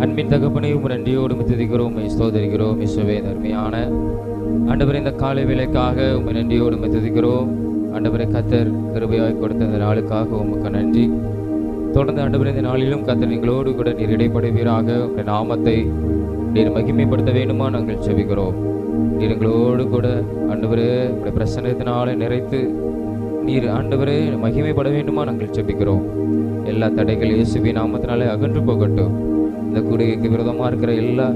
அன்பின் தகப்பனை நன்றியோடு துதிக்கிறோம், ஸ்தோத்திரிக்கிறோம். இயேசுவே, அருமையான ஆண்டவரே, இந்த காலை வேளைக்காக உம்மை நன்றியோடு துதிக்கிறோம். ஆண்டவரே, கர்த்தர் கிருபையாய் கொடுத்த இந்த நாளுக்காக உமக்கு நன்றி. தொடர்ந்து ஆண்டவரே, இந்த நாளிலும் கர்த்தர் எங்களோடு கூட நீர் இடைப்படுவீராக. உங்களுடைய நாமத்தை நீர் மகிமைப்படுத்த வேண்டுமா நாங்கள் செபிக்கிறோம். நீர் எங்களோடு கூட ஆண்டவரே உங்களுடைய பிரசன்னத்தினாலே நிறைத்து நீர் ஆண்டவரே மகிமைப்பட வேண்டுமா நாங்கள் செபிக்கிறோம். எல்லா தடைகள் இயேசுவின் நாமத்தினாலே அகன்று போகட்டும். இந்த கூடிக்கு விரோதமாக இருக்கிற எல்லா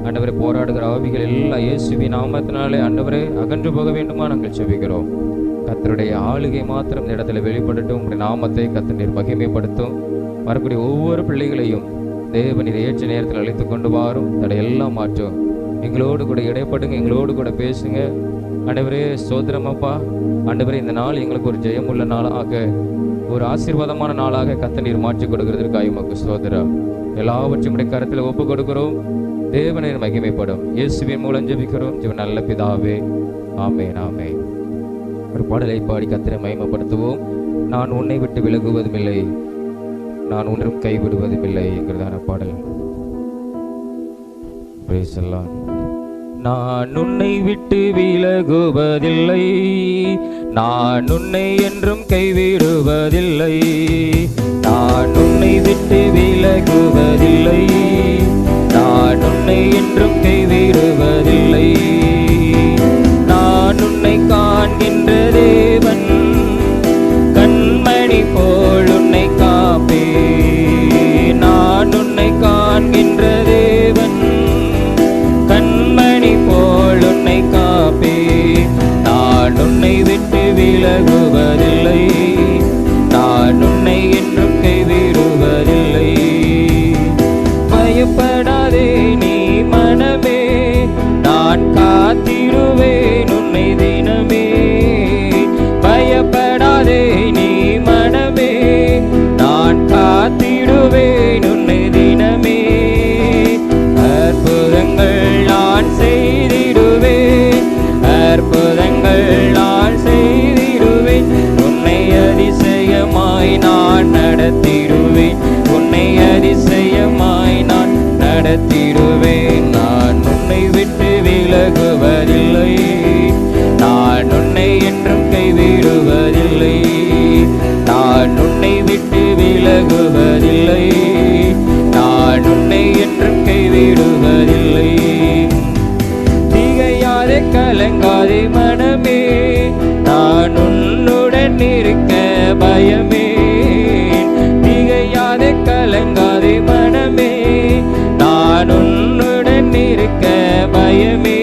ஆண்டவரை போராடுகிற ஆவிகள் எல்லாம் இயேசுவின் நாமத்தினாலே ஆண்டவரே அகன்று போக வேண்டுமா நாங்கள் செபிக்கிறோம். கர்த்தருடைய ஆளுகை மாத்திரம் இந்த இடத்துல வெளிப்படட்டும். உங்களுடைய நாமத்தை கர்த்தர் நீர் மகிமைப்படுத்தும். வரக்கூடிய ஒவ்வொரு பிள்ளைகளையும் தேவநீர் ஏற்ற நேரத்தில் அழைத்து கொண்டு வாரும். தடையெல்லாம் மாற்றும். எங்களோடு கூட இடைப்படுங்க, எங்களோடு கூட பேசுங்க. ஆண்டவரே ஸ்தோத்திரமப்பா. ஆண்டவரே, இந்த நாள் எங்களுக்கு ஒரு ஜெயமுள்ள நாளாக, ஒரு ஆசீர்வாதமான நாளாக கர்த்தர் நீர் மாற்றி கொடுக்கிறதற்காக உமக்கு ஸ்தோத்திரம். எல்லாவற்றையும் உடைய கரத்தில் ஒப்பு கொடுக்கிறோம். தேவனை மகிமைப்படும். இயேசுவின் மூலம் ஜெபிக்கிறோம் ஜீவன் நல்ல பிதாவே, ஆமென், ஆமென். ஒரு பாடலை பாடி கர்த்தரை மகிமைப்படுத்துவோம். நான் உன்னை விட்டு விலகுவதும் இல்லை, நான் ஒன்றும் கைவிடுவதும் இல்லை என்கிறதான பாடல். Praise the Lord. நான் உன்னை விட்டு விலகுவதில்லை, நான் உன்னை என்றும் கைவிடுவதில்லை. நான் உன்னை விட்டு விலகுவதில்லை, நான் உன்னை என்றும் கைவிடுவதில்லை. நான் உன்னை காண்கின்ற தேவன், கண்மணி போல் உன்னை காப்பே. நான் உன்னை காண்கின்ற தேவன், கண்மணி போல் உன்னை காப்பே. நான் உன்னை விட்டு விலகுவதில்லை, நான் உன்னை என்றும் கைவிடுவதில்லை. பயப்படாதே நீ மனமே, நான் காத்திடுவேன் உன்னை தினமே. பயப்படாதே நீ மனமே, நான் காத்திடுவேன் உன்னை தினமே. அற்புதங்கள் நான் செய்திடுவேன், அற்புதங்கள் நான் செய்திடுவேன். உன்னை அதிசயமாய் நான் நடத்திடுவேன், உன்னை அதிசயமாய் நான் நடத்திடுவேன். நான் உன்னை விட்டு விலகுவதில்லை, நான் உன்னை என்றும் கைவிடுவதில்லை. நான் உன்னை விட்டு விலகுவதில்லை, நான் உன்னை என்றும் கைவிடுவதில்லை. திகையாதே கலங்காதே மனமே, நான் உன்னுடன் இருக்க பயமே. திகையாதே கலங்காதே மனமே, நான் உன்னுடன் இருக்க பயமே.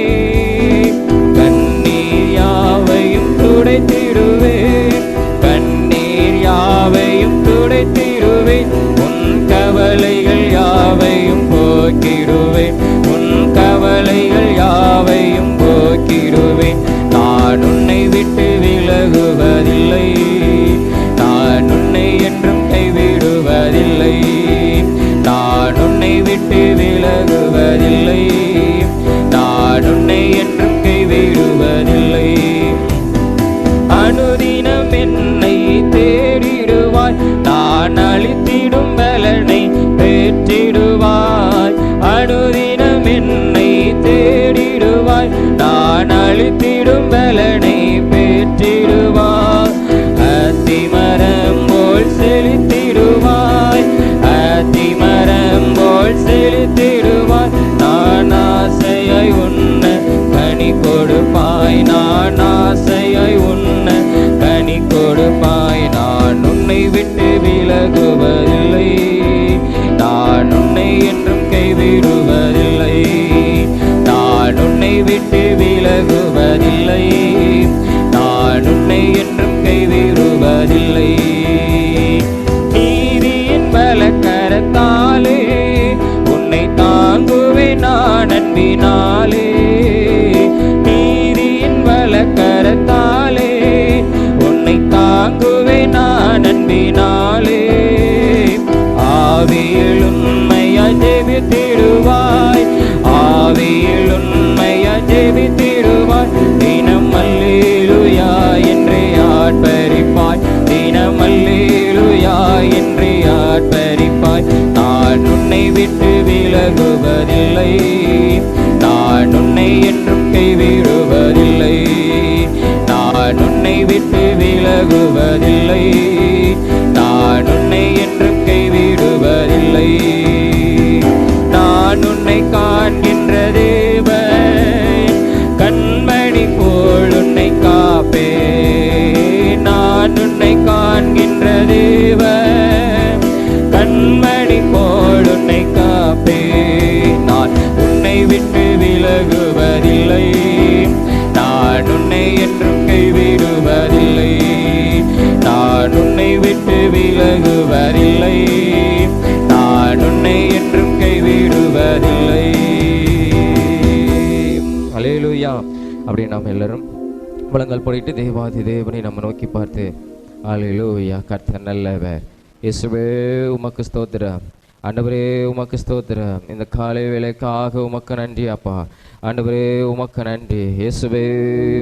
கண்ணீர் யாவையும் துடைத்திடுவேன், கண்ணீர் யாவையும் துடைத்திடுவேன். உன் கவலைகள் யாவையும் போக்கிடுவேன், உன் கவலைகள் யாவையும் போக்கிடுவேன். நான் உன்னை விட்டு விலகுவதில்லை, நான் உன்னை என்றும் கைவிடுவதில்லை. நான் உன்னை விட்டு விலகுவதில்லை, நான் உன்னை என்றும் கைவிடுவதில்லை. அனுதினம் என்னை தேடிடுவாய், நான் அளித்திடும் பலனை பெற்றிடுவாய். அனுதினம் என்னை தேடிடுவாய், நான் அளித்திடும் பலனை பெற்றிடுவாய். அத்திமரம் போல் செலுத்திடுவாய், அத்திமரம் போல் செலுத்திடுவாய். நான் ஆசையாய் உன்ன கனி கொடுப்பாய், நான் ஆசையாய் உன்ன கனி கொடுப்பாய். நான் உன்னை விட்டு விலகுவதில்லை, நான் உன்னை என்றும் கைவிடுவதில்லை. நான் உன்னை விட்டு விலகுவதில்லை, நான் உன்னை என்றும் கைவிடுவதில்லை. நீதியின் பலக்கரத்தாலே உன்னை தாங்குவேன் நான் அன்பினாலே. நீதியின் பலக்கரத்தாலே உன்னை தாங்குவேன் நான் அன்பினாலே. ஆவியில் உண்மையாய் ஜெபித்திடுவாய், ஆவியில் உண்மையாய் ஜெபித்திடுவாய். தினம் அல்லேலூயா என்றே ஆர்ப்பரிப்பாய், தினம் அல்லேலூயா என்றே ஆர்ப்பரிப்பாய். கைவிடுவதில்லை, நான் உன்னை என்றும் கைவிடுவதில்லை, நான் உன்னை விட்டு விலகுவதில்லை, நான் உன்னை என்றும் கைவிடுவதில்லை. நான் உன்னை காண்கின்ற தேவன், கண்மணி போல் உன்னை காப்பேன். நான் உன்னை காண்கின்ற தேவன், கண்மணி போல் உன்னை காப்பேன். நான் உன்னை விட்டு விலகுவதில்லை, நான் உன்னை என்றும் கைவிடுவதில்லை, நான் உன்னை விட்டு விலகுவதில்லை, நான் உன்னை என்றும் கைவிடுவதில்லை. அல்லேலூயா. அப்படி நாம் எல்லாரும் முழங்கால் போடிட்டு தேவாதி தேவனை நம்ம நோக்கி பார்த்து அல்லேலூயா, கர்த்தர் நல்லவர், இயேசுவே உமக்கு ஸ்தோத்திரம், ஆண்டவரே உமக்கு ஸ்தோத்திரம். இந்த காலை வேளைக்காக உமக்கு நன்றி அப்பா, ஆண்டவரே உமக்கு நன்றி, இயேசுவே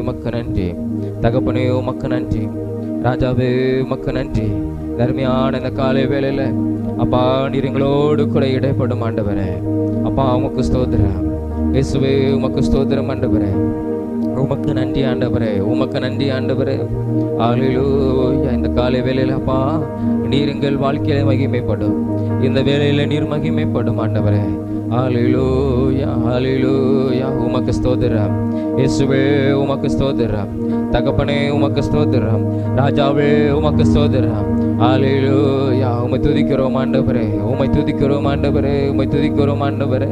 உமக்கு நன்றி, தகப்பனே உமக்கு நன்றி, ராஜாவே உமக்கு நன்றி. தர்மையான இந்த காலை வேளையில அப்பா நீர் எங்களோடு கூட இடைப்படும் ஆண்டவரே, அப்பா உமக்கு ஸ்தோத்திரம், இயேசுவே உமக்கு ஸ்தோத்திரம் ஆண்டவரே, உமக்கு நன்றி ஆண்டவரே, உமக்கு நன்றி ஆண்டவரே. அல்லேலூயா. இந்த காலை வேளையில அப்பா நீர் எங்கள் வாழ்க்கையில மகிமைப்படும், இந்த வேளையில நீர் மகிமைப்படும் ஆண்டவரே. அல்லேலூயா, அல்லேலூயா. உமக்கு ஸ்தோத்திரம், இயேசுவே உமக்கு ஸ்தோத்திரம், தகப்பனே உமக்கு ஸ்தோத்திரம், ராஜாவே உமக்கு ஸ்தோத்திரம். அல்லேலூயா. உம்மை துதிக்கிறோம் ஆண்டவரே, உம்மை துதிக்கிறோம் ஆண்டவரே, உம்மை துதிக்கிறோம் ஆண்டவரே.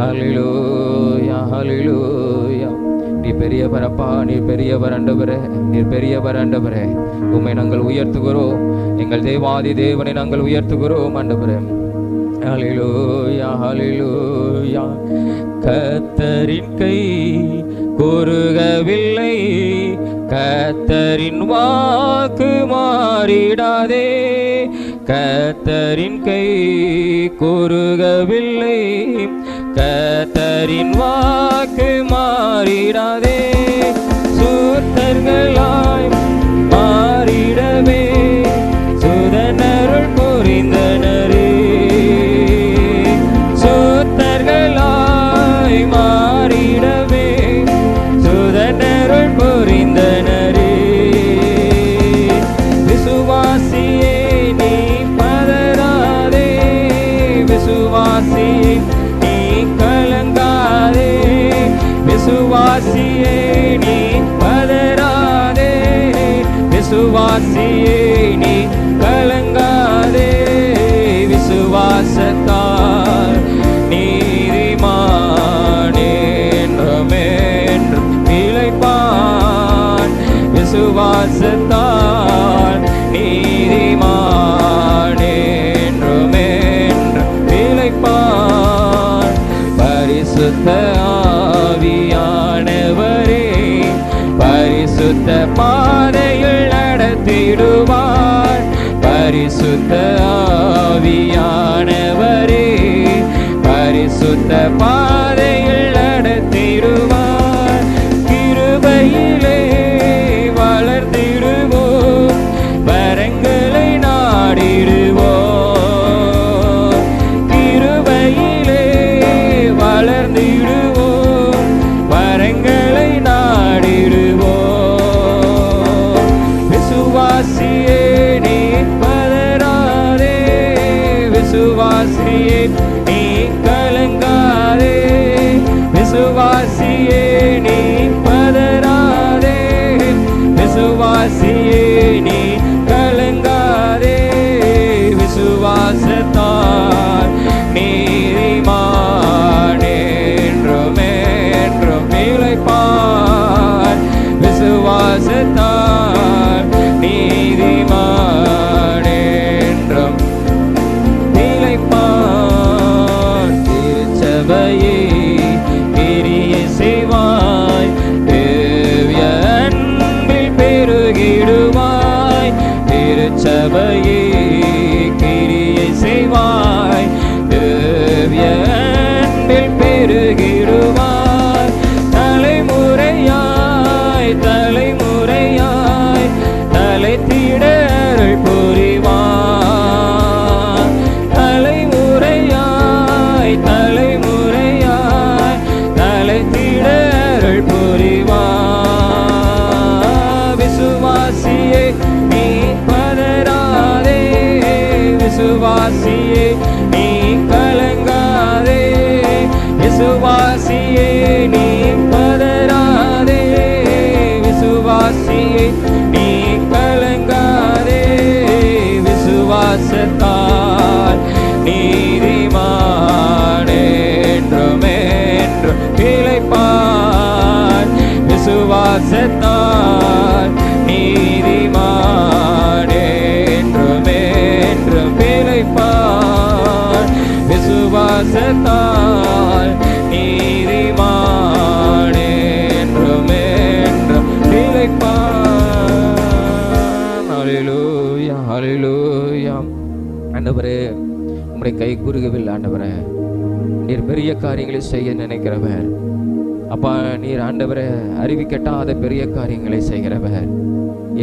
அல்லேலூயா, அல்லேலூயா. நீ பெரியவர் அப்பா, நீ பெரியவர் ஆண்டவரே, நீர் பெரியவர் ஆண்டவரே. உம்மை நாங்கள் உயர்த்துகிறோம், எங்கள் தேவாதி தேவனை நாங்கள் உயர்த்துகிறோம் ஆண்டவரே. ஹல்லேலூயா, ஹல்லேலூயா. கர்த்தரின் கை குறுகவில்லை, கர்த்தரின் வாக்கு மாறிடாதே, கர்த்தரின் கை குறுகவில்லை, கர்த்தரின் வாக்கு மாறிடாதே. சூத்தர்களாய் மாறிடவே சுதனருள் புரிந்தனரே, சூத்தர்களாய் மாறிடவே சுதனருள் புரிந்தனரே. விசுவாசியே நீ பதறாதே, விசுவாசியே நீ கலங்காதே, விசுவாசியே நீ பதறாதே, விசுவாசியே நீ கலங்காதே. விசுவாசத்தால் நீதிமான் என்றும் என்றும் பிழைப்பான், விசுவாசத்தால் நீதிமான் என்றும் என்றும் பிழைப்பான். பரிசுத்த ஆவியானவரே பரிசுத்த பாதையில் நடத்திடுவார், பரிசுத்த ஆவியானவரே பரிசுத்த பாதையில் நடத்திடுவார். கிருபையிலே வளர்ந்திடுவோம், வரங்களை நாடிடுவோம், கிருபையிலே வளர்ந்திடுவோம், வரங்களை நாடிடுவோம். விசுவாசியே நீ பதறாதே, விசுவாசியே நீ கலங்காதே, விசுவாசியே நீ பதறாதே, விசுவாசியே நீ கலங்காதே. விசுவாசத்தால் நீதிமான் என்றும் என்றும் பிழைப்பான், விசுவாசத்தால் நீதிமான் என்றும் பிழைப்பான். திருச்சபையே கிரியை செய்வாய், தேவிய அன்பில் பெருகிடுவாய், திருச்சபையே கிரியை செய்வாய், தேவிய அன்பில் பெருகிடுவாய். தலைமுறையாய் தலைமுறையாய் தலைத்திட அருள் புரிவாய், தலைமுறையாய் தலைமுறையாய் விசுவாசியே நீ கலங்காதே, விசுவாசியே நீ பதறாதே, விசுவாசியே நீ கலங்காதே, விசுவாசத்தால் நீதிமான் என்றும் என்றும் பிழைப்பான், விசுவாசத்தால் நீதிமான் என்றும் என்றும் பிழைப்பான், விசுவாசத்தால் நீதிமான் என்றும் என்றும் பிழைப்பான். ஹல்லேலூயா, ஹல்லேலூயா. ஆண்டவரே, உம்முடைய கை குறுகவில்லை ஆண்டவரே. நீர் பெரிய காரியங்களை செய்ய நினைக்கிறவர் அப்பா. நீர் ஆண்டவரே அறிவிக்கட்டாத பெரிய காரியங்களை செய்கிறவர்,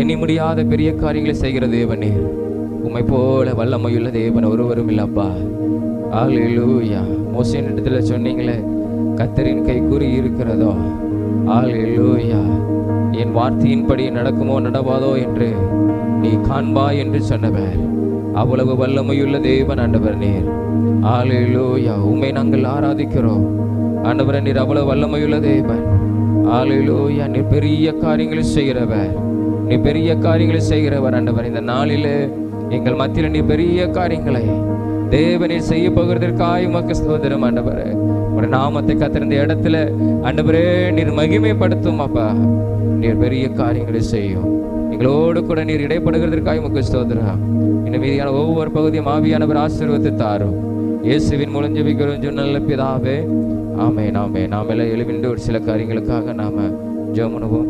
எண்ணி முடியாத பெரிய காரியங்களை செய்கிற தேவன் நீர். உம்மை போல வல்லமையுள்ள தேவன் ஒருவரும் இல்லப்பா. ஹல்லேலூயா. மோசேயின் இடத்துல சொன்னீங்களே, கர்த்தரின் கை குறி இருக்கிறதோ. ஹல்லேலூயா. என் வார்த்தையின்படி நடக்குமோ நடவாதோ என்று நீ காண்பாய் என்று சொன்னவர். அவ்வளவு வல்லமையுள்ள தேவன் ஆண்டவர் நீர். ஹல்லேலூயா. உம்மை நாங்கள் ஆராதிக்கிறோம் ஆண்டவரே. நீர் அவ்வளவு வல்லமையுள்ள தேவன். ஹல்லேலூயா. நீர் பெரிய காரியங்களை செய்கிறவர், நீ பெரிய காரியங்களை செய்கிறவர் ஆண்டவர். இந்த நாளிலே எங்கள் மத்தியில் நீ பெரிய காரியங்களை தேவனீர் செய்ய போகிறதற்காக உமக்கு ஸ்தோத்திரம் ஆண்டவரே. ஒரு நாமத்தை கத்திருந்த இடத்துல ஆண்டவரே நீர் மகிமைப்படுத்தும் அப்பா. நீர் பெரிய காரியங்களை செய்யும், எங்களோடு கூட நீர் இடைப்படுகிறதற்காக உமக்கு ஸ்தோத்திரம். இன்னும் மீதியான ஒவ்வொரு பகுதியும் ஆவியானவர் ஆசீர்வதித்து தாரும். இயேசுவின் மூலம் ஜெபிக்கிறோம் நல்ல பிதாவே, ஆமென், ஆமென். நாம் எல்லாம் எழுவிண்டு ஒரு சில காரியங்களுக்காக நாம ஜெபம் பண்ணுவோம்.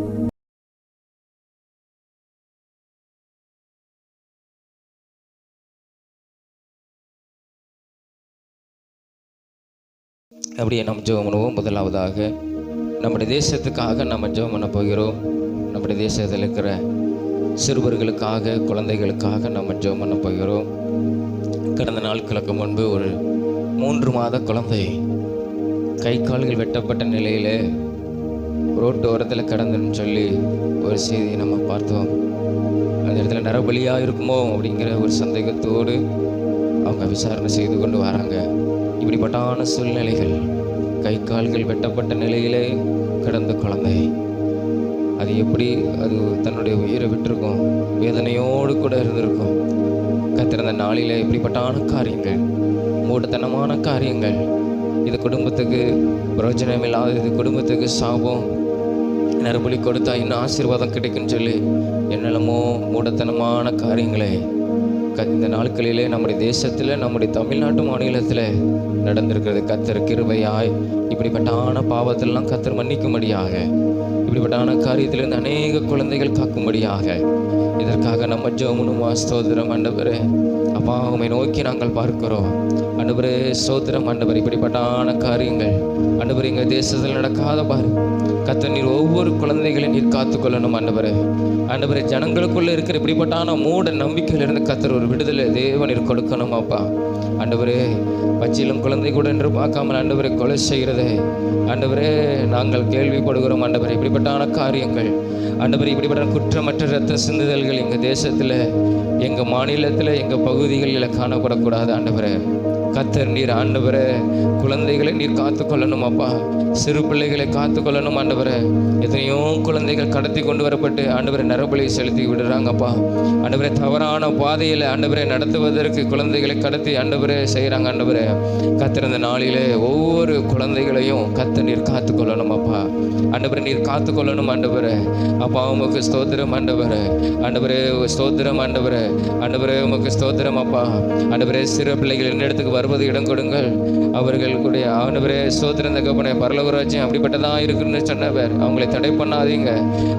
அப்படியே நாம் ஜெபம் பண்ணுவோம். முதலாவதாக நம்முடைய தேசத்துக்காக நம்ம ஜெபம் பண்ண போகிறோம். நம்முடைய தேசத்தில் இருக்கிற சிறுவர்களுக்காக, குழந்தைகளுக்காக நம்ம ஜெபம் பண்ண போகிறோம். கடந்த நாட்களுக்கு முன்பு ஒரு 3 மாத குழந்தை கை கால்கள் வெட்டப்பட்ட நிலையில் ரோட்டு ஓரத்தில் கிடந்துன்னு சொல்லி ஒரு செய்தியை நம்ம பார்த்தோம். அந்த இடத்துல நரபலியாக இருக்குமோ அப்படிங்கிற ஒரு சந்தேகத்தோடு அவங்க விசாரணை செய்து கொண்டு வராங்க. இப்படிப்பட்டான சூழ்நிலைகள், கை கால்கள் வெட்டப்பட்ட நிலையிலே கிடந்த குழந்தை, அது எப்படி அது தன்னுடைய உயிரை விட்டிருக்கும், வேதனையோடு கூட இருந்திருக்கும். கத்திருந்த நாளிலே இப்படிப்பட்டான காரியங்கள், மூடத்தனமான காரியங்கள், இது குடும்பத்துக்கு பிரயோஜனம் இல்லாத, இது குடும்பத்துக்கு சாபம், நரபலி கொடுத்தா இன்னும் ஆசீர்வாதம் கிடைக்குன்னு சொல்லி என்னென்னமோ மூடத்தனமான காரியங்களை இந்த நாட்களிலே நம்முடைய தேசத்தில், நம்முடைய தமிழ்நாட்டு மாநிலத்தில் நடந்திருக்கிறது. கத்தர் கிருபையாய் இப்படிப்பட்டான பாவத்திலெல்லாம் கத்தர் மன்னிக்கும்படியாக, இப்படிப்பட்டான காரியத்திலிருந்து அநேக குழந்தைகள் காக்கும்படியாக இதற்காக நம்ம ஜெபமுனுமா ஸ்தோத்திரம் ஆண்டவரே. அப்பா, உம்மை நோக்கி நாங்கள் பார்க்கிறோம் ஆண்டவரே. ஸ்தோத்திரம் ஆண்டவர். இப்படிப்பட்டான காரியங்கள் ஆண்டவர் எங்கள் தேசத்தில் நடக்காத பாரு கத்தர். நீர் ஒவ்வொரு குழந்தைகளையும் நீர் காத்துக்கொள்ளணும் ஆண்டவரே. ஆண்டவரே, ஜனங்களுக்குள்ள இருக்கிற இப்படிப்பட்டான மூட நம்பிக்கையிலிருந்து கத்தர் ஒரு விடுதலை தேவனீர் கொடுக்கணும் அப்பா. ஆண்டவரே, பச்சிலும் குழந்தை கூட என்று பார்க்காமல் ஆண்டவரை கொலை செய்கிறதே ஆண்டவரே நாங்கள் கேள்விப்படுகிறோம் ஆண்டவரே. இப்படிப்பட்டான காரியங்கள் ஆண்டவரே, இப்படிப்பட்ட குற்றமற்ற ரத்த சிந்துதல்கள் எங்கள் தேசத்தில், எங்கள் மாநிலத்தில், எங்கள் பகுதிகளில் காணப்படக்கூடாது ஆண்டவரே. கத்தர் நீர் ஆண்டவரே குழந்தைகளை நீர் காத்துக்கொள்ளணும் அப்பா. சிறு பிள்ளைகளை காத்துக்கொள்ளணும் ஆண்டவரே. எத்தனையோ குழந்தைகள் கடத்தி கொண்டு வரப்பட்டு ஆண்டவரை நரபலி செலுத்தி விடுறாங்கப்பா. ஆண்டவரே, தவறான பாதையில் ஆண்டவரை நடத்துவதற்கு குழந்தைகளை கடத்தி ஆண்டவரே செய்கிறாங்க ஆண்டவரே. கத்திருந்த நாளிலே ஒவ்வொரு குழந்தைகளையும் கத்த நீர் காத்துக்கொள்ளணும் அப்பா. ஆண்டவரை நீர் காத்துக்கொள்ளணும் ஆண்டவரே. அப்பா, உமக்கு ஸ்தோத்திரம் ஆண்டவரே. ஆண்டவரே ஸ்தோத்திரம் ஆண்டவரே. ஆண்டவரே, உமக்கு ஸ்தோத்திரம் அப்பா. ஆண்டவரே, சிறு பிள்ளைகள் என்னிடத்துக்கு வருவது இடம் கொடுங்கள். அவர்களுடைய ஆண்டவரே ஸ்தோத்திரம் தகப்பனே. பரலோகராஜ்யம் அப்படிப்பட்டதான் இருக்குன்னு சொன்னவர். அவங்களை தடை பண்ணாதீங்க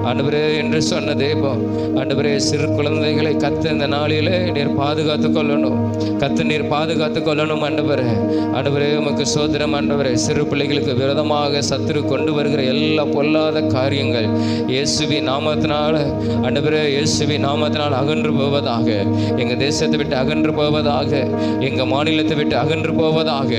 ஆண்டவரே என்று சொன்ன தெய்வம் ஆண்டவரே. சிறு குழந்தைகளை கத்த இந்த நாளிலே நீர் பாதுகாத்து கொள்ளணும். கத்த நீர் பாதுகாத்து கொள்ளணும் ஆண்டவரே. ஆண்டவரே, உமக்கு ஸ்தோத்திரம் ஆண்டவரே. சிறு பிள்ளைகளுக்கு விரோதமாக சத்துரு கொண்டு வருகிற எல்லா பொல்லாத காரியங்கள் இயேசுவி நாமத்தினால் ஆண்டவரே, இயேசுவி நாமத்தினால் அகன்று போவதாக. எங்கள் தேசத்தை விட்டு அகன்று போவதாக. எங்கள் மாநிலத்தை விட்டு விட்டு அகன்று போவதாக.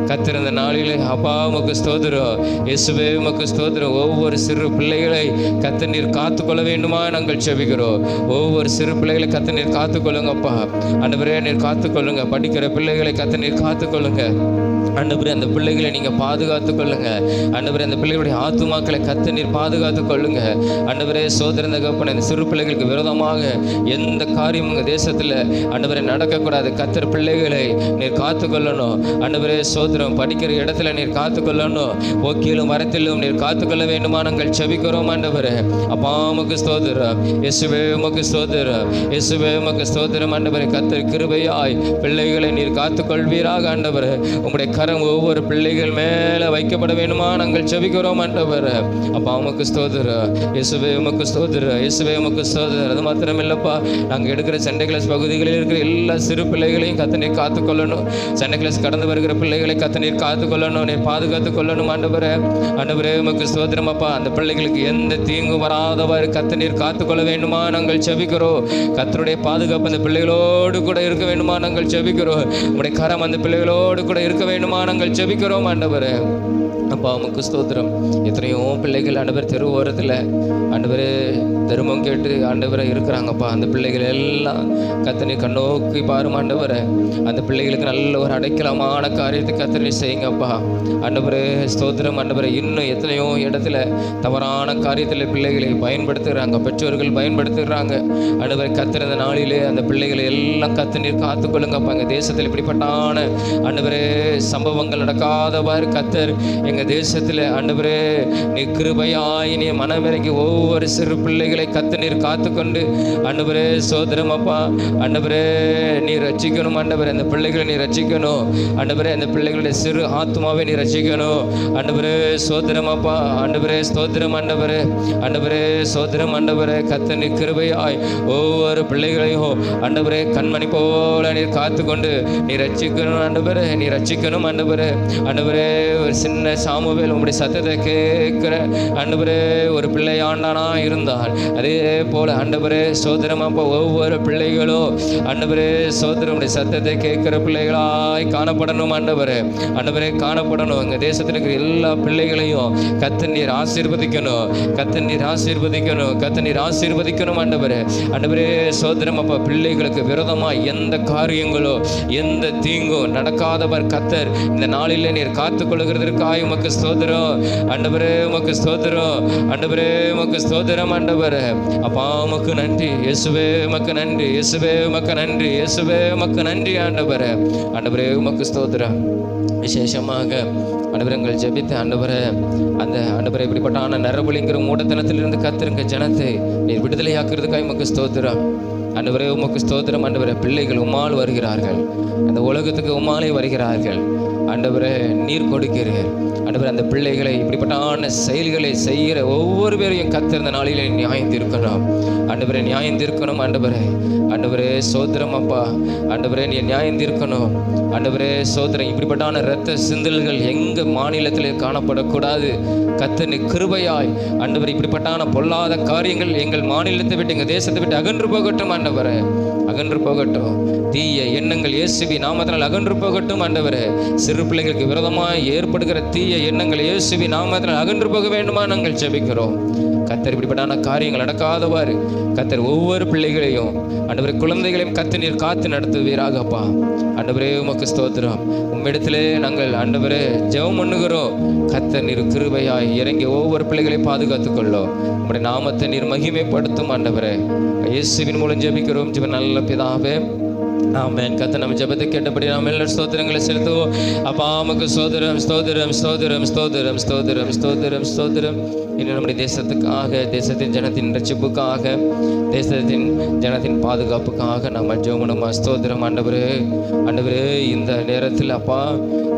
கர்த்தர் இந்த நாளிலே அப்பா உமக்கு ஸ்தோத்திரம். இயேசுவே உமக்கு ஸ்தோத்திரம். ஒவ்வொரு சிறு பிள்ளைகளை கர்த்தர் நீர் காத்துக்கொள்ள வேண்டுமா நாங்கள் செபிக்கிறோம். ஒவ்வொரு சிறு பிள்ளைகளை கர்த்தர் நீர் காத்துக்கொள்ளுங்கப்பா. ஆண்டவரே நீர் காத்துக்கொள்ளுங்க. படிக்கிற பிள்ளைகளை கர்த்தர் நீர் காத்துக்கொள்ளுங்க. ஆண்டவரே அந்த பிள்ளைகளை நீங்கள் பாதுகாத்து கொள்ளுங்க. ஆண்டவரே அந்த பிள்ளைகளுடைய ஆத்துமாக்களை கர்த்தர் நீர் பாதுகாத்து கொள்ளுங்க. ஆண்டவரே சோதரந்த கப்பன இந்த சிறு பிள்ளைகளுக்கு விரோதமாக எந்த காரியம் உங்கள் தேசத்தில் ஆண்டவரே நடக்கக்கூடாது. கர்த்தர் பிள்ளைகளை நீர் காத்துக்கொள்ளணும். ஆண்டவரே சோதரம் படிக்கிற இடத்துல நீர் காத்துக்கொள்ளணும். போக்கிலும் வரத்திலும் நீர் காத்துக்கொள்ள வேண்டுமா நாங்கள் செபிக்கிறோம். ஆண்டவரே அப்பா உமக்கு ஸ்தோத்திரம். இயேசுவே உமக்கு ஸ்தோத்திரம். இயேசுவே உமக்கு ஸ்தோத்திரம். ஆண்டவரே கர்த்தர் கிருபையாய் பிள்ளைகளை நீர் காத்துக்கொள்வீராக. ஆண்டவரே உங்களுடைய கரம் ஒவ்வொரு பிள்ளைகள் மேலே வைக்கப்பட வேண்டுமா நாங்கள் செபிக்கிறோம். ஆண்டவரே அப்பா உமக்கு ஸ்தோத்திரம். இயேசுவே உமக்கு ஸ்தோத்திரம். இயேசுவே உமக்கு ஸ்தோத்திரம். அது மாத்திரம் இல்லப்பா, நாங்கள் எடுக்கிற சண்டே கிளாஸ் பகுதிகளில் இருக்கிற எல்லா சிறு பிள்ளைகளையும் கர்த்தர் நீர் காத்துக்கொள்ளணும். சண்டே கிளாஸ் கடந்து வருகிற பிள்ளைகளை கர்த்தர் நீர் காத்துக்கொள்ளணும். நீர் பாதுகாத்து கொள்ளணும். ஆண்டவரே ஆண்டவரே உமக்கு ஸ்தோத்திரம். அப்பா அந்த பிள்ளைகளுக்கு எந்த தீங்கும் வராதவாறு கர்த்தர் நீர் காத்துக்கொள்ள வேண்டுமா நாங்கள் செபிக்கிறோம். கர்த்தருடைய பாதுகாப்பு அந்த பிள்ளைகளோடு கூட இருக்க வேண்டுமா நாங்கள் செபிக்கிறோம். உங்களுடைய கரம் அந்த பிள்ளைகளோடு கூட இருக்க வேண்டுமா நாங்கள் செபிக்கிறோம். ஆண்டவரே அப்பா உமக்கு ஸ்தோத்திரம். எத்தனையோ பிள்ளைகள் ஆண்டவர் தெரு ஓரத்தில் ஆண்டவர் தர்மம் கேட்டு ஆண்டவரை இருக்கிறாங்கப்பா. அந்த பிள்ளைகள் எல்லாம் கர்த்தர் கண்ணோக்கி பாரும். ஆண்டவரை அந்த பிள்ளைகளுக்கு நல்ல ஒரு அடைக்கலமான காரியத்தை கர்த்தர் செய்யுங்கப்பா. ஆண்டவரே ஸ்தோத்திரம். ஆண்டவரை இன்னும் எத்தனையோ இடத்துல தவறான காரியத்தில் பிள்ளைகளை பயன்படுத்துகிறாங்க, பெற்றோர்கள் பயன்படுத்துகிறாங்க. ஆண்டவரை கர்த்தர் அந்த நாளிலே அந்த பிள்ளைகளை எல்லாம் கர்த்தர் நீர் காத்துக்கொள்ளுங்கப்பா. எங்கள் தேசத்தில் இப்படிப்பட்டான ஆண்டவரே சம்பவங்கள் நடக்காதவாறு கர்த்தர் எங்கள் தேசத்தில் ஆண்டவரே நீ கிருபையாய் நீ மனமிறங்கி ஒவ்வொரு சிறு பிள்ளைகளை கர்த்தர் நீர் காத்துக்கொண்டு ஆண்டவரே சோதரம் அப்பா ஆண்டவரே நீ ரட்சிக்கணும். ஆண்டவரே அந்த பிள்ளைகளை நீ ரட்சிக்கணும். ஆண்டவரே அந்த பிள்ளைகளுடைய சிறு ஆத்மாவை நீ ரட்சிக்கணும். ஆண்டவரே சோதரம் அப்பா ஆண்டவரே ஸ்தோத்திரம். ஆண்டவரே ஆண்டவரே சோதரம். ஆண்டவரே கர்த்தர் நீ கிருபையாய் ஒவ்வொரு பிள்ளைகளையும் ஆண்டவரே கண்மணி போல நீர் காத்துக்கொண்டு நீ ரட்சிக்கணும். ஆண்டவரே நீ ரட்சிக்கணும். ஆண்டவரே ஆண்டவரே ஒரு சின்ன சாமுவேல் உங்களுடைய சத்தத்தை கேட்கிற ஆண்டவரே ஒரு பிள்ளையாண்டானா இருந்தால் அதே போல ஆண்டவரே சோதரம் அப்பா ஒவ்வொரு பிள்ளைகளும் ஆண்டவரே சோதரம் உடைய சத்தத்தை கேட்கிற பிள்ளைகளாய் காணப்படணும். ஆண்டவரே ஆண்டவரே காணப்படணும். எங்கள் தேசத்தில் இருக்கிற எல்லா பிள்ளைகளையும் கர்த்தர் நீர் ஆசீர்வதிக்கணும். கர்த்தர் நீர் ஆசீர்வதிக்கணும். கர்த்தர் நீர் ஆசீர்வதிக்கணும். ஆண்டவரே ஆண்டவரே சோதரம் அப்பா பிள்ளைகளுக்கு விரோதமாக எந்த காரியங்களோ எந்த தீங்கும் நடக்காதவர் கர்த்தர் இந்த நாளிலே நீர் காத்துக்கொள்கிறதற்காக உமக்கு ஸ்தோத்திரம். ஆண்டவரே உமக்கு ஸ்தோத்திரம். ஆண்டவரே உமக்கு ஸ்தோத்திரம். ஆண்டவரே அப்பா உமக்கு நன்றி. இயேசுவே உமக்கு நன்றி. இயேசுவே உமக்கு நன்றி. இயேசுவே உமக்கு நன்றி. ஆண்டவரே ஆண்டவரே உமக்கு ஸ்தோத்திரம். விசேஷமாக ஆண்டவரங்கள் ஜெபித்த ஆண்டவரே அந்த ஆண்டவரை இப்படிப்பட்டான நரபலிங்கிற மூடத்தனத்திலிருந்து கர்த்தருங்க ஜனத்தை நீர் விடுதலையாக்குறதுக்காக உமக்கு ஸ்தோத்திரம். ஆண்டவரே உமக்கு ஸ்தோத்திரம். ஆண்டவரே பிள்ளைகள் உம்மால் வருகிறார்கள். அந்த உலகத்துக்கு உம்மாலே வருகிறார்கள். ஆண்டவரே நீர் கொடுக்கிறீர். ஆண்டவரே அந்த பிள்ளைகளை இப்படிப்பட்டான செயல்களை செய்கிற ஒவ்வொரு பேரையும் கர்த்தர் இந்த நாளிலே நியாயம் தீர்க்கணும். ஆண்டவரே நியாயம் தீர்க்கணும். ஆண்டவரே ஆண்டவரே சோத்திரம் அப்பா ஆண்டவரே நீ நியாயம் தீர்க்கணும். ஆண்டவரே சோத்திரம். இப்படிப்பட்டான இரத்த சிந்தல்கள் எங்கள் மாநிலத்திலே காணப்படக்கூடாது. கர்த்தர் நீ கிருபையாய் ஆண்டவரே இப்படிப்பட்டான பொல்லாத காரியங்கள் எங்கள் மாநிலத்தை விட்டு எங்கள் தேசத்தை விட்டு அகன்று போகட்டும். ஆண்டவரே அகன்று போகட்டும். தீய எண்ணங்கள் இயேசுவி நாமத்தினால் அகன்று போகட்டும். ஆண்டவரே சிறு பிள்ளைகளுக்கு விரோதமாக ஏற்படுகிற தீய எண்ணங்கள் இயேசுவி நாமத்தினால் அகன்று போக வேண்டுமா நாங்கள் ஜெபிக்கிறோம். கர்த்தர் இப்படிப்பட்டான காரியங்கள் நடக்காதவாறு கர்த்தர் ஒவ்வொரு பிள்ளைகளையும் ஆண்டவரே குழந்தைகளையும் கர்த்தர் நீர் காத்து நடத்துவீராகப்பா. ஆண்டவரே உமக்கு ஸ்தோத்திரம். உம்மிடத்திலே நாங்கள் ஆண்டவரே ஜெபம் பண்ணுகிறோம். கர்த்தர் நீர் கிருபையாய் இறங்கி ஒவ்வொரு பிள்ளைகளையும் பாதுகாத்துக் கொள்ளும். உம்முடைய நாமத்தை நீர் மகிமைப்படுத்தும். ஆண்டவரே இயேசுவின் மூலம் ஜெபிக்கிறோம். ஜெப நல்ல பிதாவே ஆமென். கர்த்தர் நம்ம ஜெபத்தை கேட்டபடி நாம் எல்லாரும் ஸ்தோத்திரங்களை செலுத்துவோம். அப்பா உமக்கு ஸ்தோத்திரம் ஸ்தோத்திரம் ஸ்தோத்திரம் ஸ்தோத்திரம் ஸ்தோத்திரம் ஸ்தோத்திரம் ஸ்தோத்திரம். இன்னும் நம்முடைய தேசத்துக்காக தேசத்தின் ஜனத்தின் ரட்சிப்புக்காக தேசத்தின் ஜனத்தின் பாதுகாப்புக்காக நம்ம ஜெபம் ஸ்தோத்திரம். ஆண்டவரே ஆண்டவரே இந்த நேரத்தில் அப்பா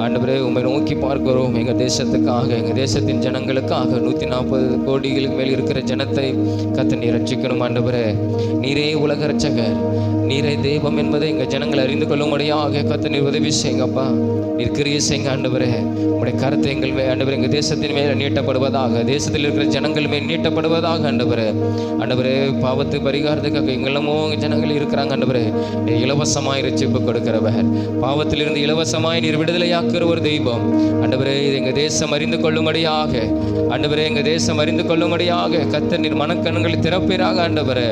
ஆண்டவரே உம்மை நோக்கி பார்க்கிறோம். எங்கள் தேசத்துக்காக எங்கள் தேசத்தின் ஜனங்களுக்காக 140 கோடிகளுக்கு மேல் இருக்கிற ஜனத்தை கர்த்தர் நீர் ரட்சிக்கணும். ஆண்டவரே நீரே உலக ரட்சகர், நீரே தெய்வம் என்பதை எங்கள் ஜனங்களை அறிந்து கொள்ளும்படியாக கர்த்தர் நீர் உதவி செய்யுங்கப்பா. நீர் கிரியை செய்யுங்க ஆண்டவரே. உங்களுடைய கருத்து எங்கள் ஆண்டவரே எங்கள் தேசத்தின் மேல் நீட்டப்படுவதாக, தேசத்தில் இருக்கிற ஜனங்கள் மேல் நீட்டப்படுவதாக ஆண்டவரே. ஆண்டவரே பாவத்து பரிகாரத்துக்காக எங்களமோ ஜனங்கள் இருக்கிறாங்க ஆண்டவரே. இலவசமாய் ரட்சிப்பு கொடுக்கிறவர், பாவத்திலிருந்து இலவசமாய் நீர் விடுதலையாக்குற ஒரு தெய்வம் ஆண்டவரே. இது எங்கள் தேசம் அறிந்து கொள்ளும்படியாக ஆண்டவரே, எங்கள் தேசம் அறிந்து கொள்ளும்படியாக கர்த்தர் நீர் மனக்கண்களை திறப்பீராக ஆண்டவரே.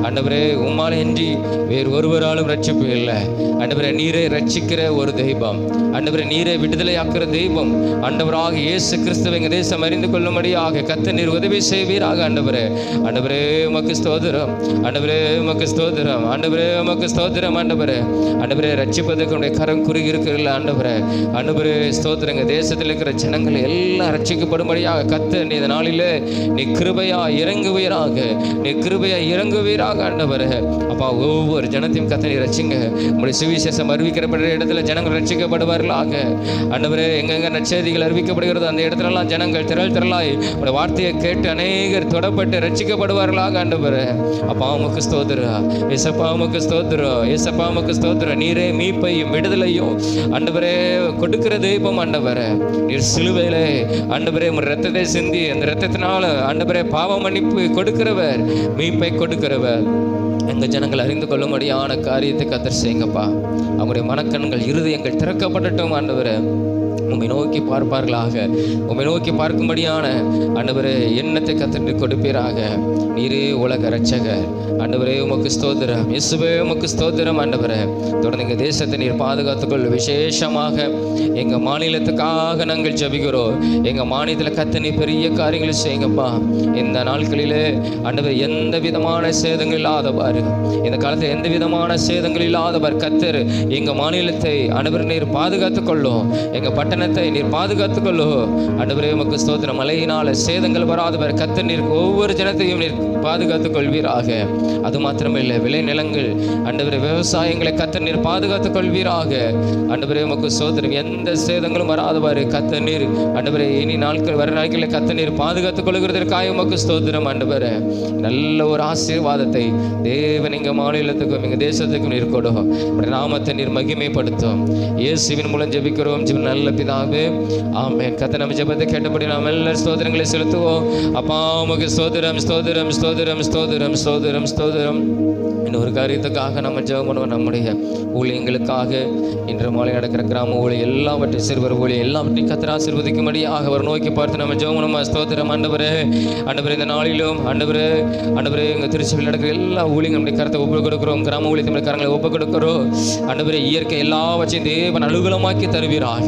ஆண்டவரே உம்மால் இன்றி வேறு ஒருவராலும் ரட்சிப்பு இல்லை ஆண்டவரே. நீரே ரட்சிக்கிற ஒரு தெய்வம் ஆண்டவரே, நீரே விடுதலையாக்குற தெய்வம் ஆண்டவராக இயேசு கிறிஸ்துவை எங்கள் தேசம் அறிந்து கொள்ளும்படியாக கர்த்தர் நீர் உதவி செய்வீராக ஆண்டவரே. ஆண்டவரே உமக்கு ஸ்தோத்திரம் ஆண்டவரே, உமக்கு ஸ்தோத்திரம் ஆண்டவரே, உமக்கு ஸ்தோத்திரம் ஆண்டவரே. ஆண்டவரே ரட்சிப்பதற்கு உடைய கரம் குறுகி இருக்கிறீர்கள் ஆண்டவரே. ஆண்டவரே ஸ்தோத்திரம். எங்கள் தேசத்தில் இருக்கிற ஜனங்கள் எல்லாம் ரட்சிக்கப்படும்படியாக கர்த்தர் நீ இந்த நாளிலே நீ கிருபையா இறங்குவீராக, நீ கிருபையா இறங்குவீராக ஆண்டவரே. அப்பா ஒவ்வொரு ஜனத்தையும் கர்த்தர் நீ ரட்சிங்க. உங்களுடைய சுவிசேஷம் அறிவிக்கப்படுற இடத்துல ஜனங்கள் ரட்சிக்கப்படுவார்களாக ஆண்டவரே. எங்கெங்க நற்செய்திகள் அறிவிக்கப்படுகிறதோ அந்த இடத்துலலாம் ஜனங்கள் திரளாய் உடைய வார்த்தையை கேட்டு அநேகர் தொடப்பட்டு ரட்சிக்கப்படுவார்களாக ஆண்டவரே. அப்பா உமக்கு ஸ்தோத்திரம் ஏசப்பா, உமக்கு ஸ்தோத்திரம் ஏசப்பா, உமக்கு ஸ்தோத்திரம். நீரே மீட்பையும் விடுதலையும் ஆண்டவரே கொடுக்கிற தெய்வம் ஆண்டவரே. நீர் சிலுவையிலே ஆண்டவரே உம் ரத்தத்தை சிந்தி அந்த ரத்தத்தினால ஆண்டவரே பாவ மன்னிப்பு கொடுக்கிறவர், மீட்பை கொடுக்கிறவர். எங்கள் ஜனங்கள் அறிந்து கொள்ளும்படியான காரியத்தை கர்த்தர் செய்யுங்கப்பா. அவங்களுடைய மனக்கண்கள் இருதயங்கள் திறக்கப்படட்டும் ஆண்டவரே. உம்மை நோக்கி பார்ப்பார்களாக, உம்மை நோக்கி பார்க்கும்படியான ஆண்டவரே எண்ணத்தை கர்த்தர் கொடுப்பீராக. நீரே உலக இரட்சகர் ஆண்டவரே, உமக்கு ஸ்தோத்திரம் இயேசுவே, உமக்கு ஸ்தோத்திரம் ஆண்டவரே. தொடர்ந்து எங்கள் தேசத்தை நீர் பாதுகாத்துக்கொள். விசேஷமாக எங்கள் மாநிலத்துக்காக நாங்கள் ஜெபிக்கிறோம். எங்கள் மாநிலத்தில் கர்த்தர் நீர் பெரிய காரியங்களை செய்யுங்கப்பா. இந்த நாட்களிலே ஆண்டவர் எந்த விதமான சேதங்கள் இல்லாதவாறு, இந்த காலத்தில் எந்த விதமான சேதங்கள் இல்லாதவாறு கர்த்தர் எங்கள் மாநிலத்தை ஆண்டவர் நீர் பாதுகாத்துக் கொள்ளும். எங்கள் பட்டணத்தை நீர் பாதுகாத்துக் கொள்ளும் ஆண்டவரே. உமக்கு ஸ்தோத்திரம். மழையினால சேதங்கள் வராதவர் கர்த்தர் நீர் ஒவ்வொரு ஜனத்தையும் நீர் பாதுகாத்துக் கொள்வீராக. அது மாத்திரமில்லை, விளை நிலங்கள் ஆண்டவரே விவசாயங்களை கர்த்தர் நீர் பாதுகாத்துக் கொள்வீராக ஆண்டவரே. உமக்கு ஸ்தோத்திரம். எந்த சேதங்களும் வராதவாறு கர்த்தர் நீர் ஆண்டவரே இனி நாட்கள் வர நாட்களில் கர்த்தர் நீர் பாதுகாத்துக் கொள்கிறதற்காக உமக்கு ஸ்தோத்திரம் ஆண்டவரே. நல்ல ஒரு ஆசீர்வாதத்தை தேவன் எங்கள் மாநிலத்துக்கும் எங்கள் தேசத்துக்கும் நீர் கொடும். நாமத்தை நீர் மகிமைப்படுத்தும். இயேசுவின் மூலம் ஜெபிக்கிறோம் ஜீவன் நல்ல பிதாவே, ஆமென். கர்த்தர் நம்ம ஜெபத்தை கேட்டபடி நாம் எல்லாரும் ஸ்தோத்திரங்களை செலுத்துவோம். அப்பா உமக்கு ஸ்தோத்திரம் ஸ்தோத்திரம் ஸ்தோத்திரம் ஸ்தோத்திரம் ஸ்தோத்திரம் ஸ்தோத்திரம். இன்னொரு காரியத்துக்காக நம்ம ஜெபம் பண்ணுவோம். நம்முடைய ஊழியங்களுக்காக இன்று மாலை நடக்கிற கிராம ஊழியம் எல்லாவற்றையும், சிறுவர் ஊழியம் எல்லாவற்றையும் கர்த்தர் ஆசீர்வதிக்கும்படியாக அவர் நோக்கி பார்த்து நம்ம ஜெபம் பண்ணுவோம். ஸ்தோத்திரம் ஆண்டவரே. ஆண்டவரே இந்த நாளிலும் ஆண்டவரே ஆண்டவரே எங்கள் திருச்சபையில் நடக்கிற எல்லா ஊழியம் நம்முடைய கருத்தை ஒப்புக் கொடுக்கிறோம். கிராம ஊழியத்தை நம்முடைய கரங்களை ஒப்புக் கொடுக்கிறோம். ஆண்டவரே இயற்கை எல்லாவற்றையும் தேவன் அனுகூலமாக்கி தருவீராக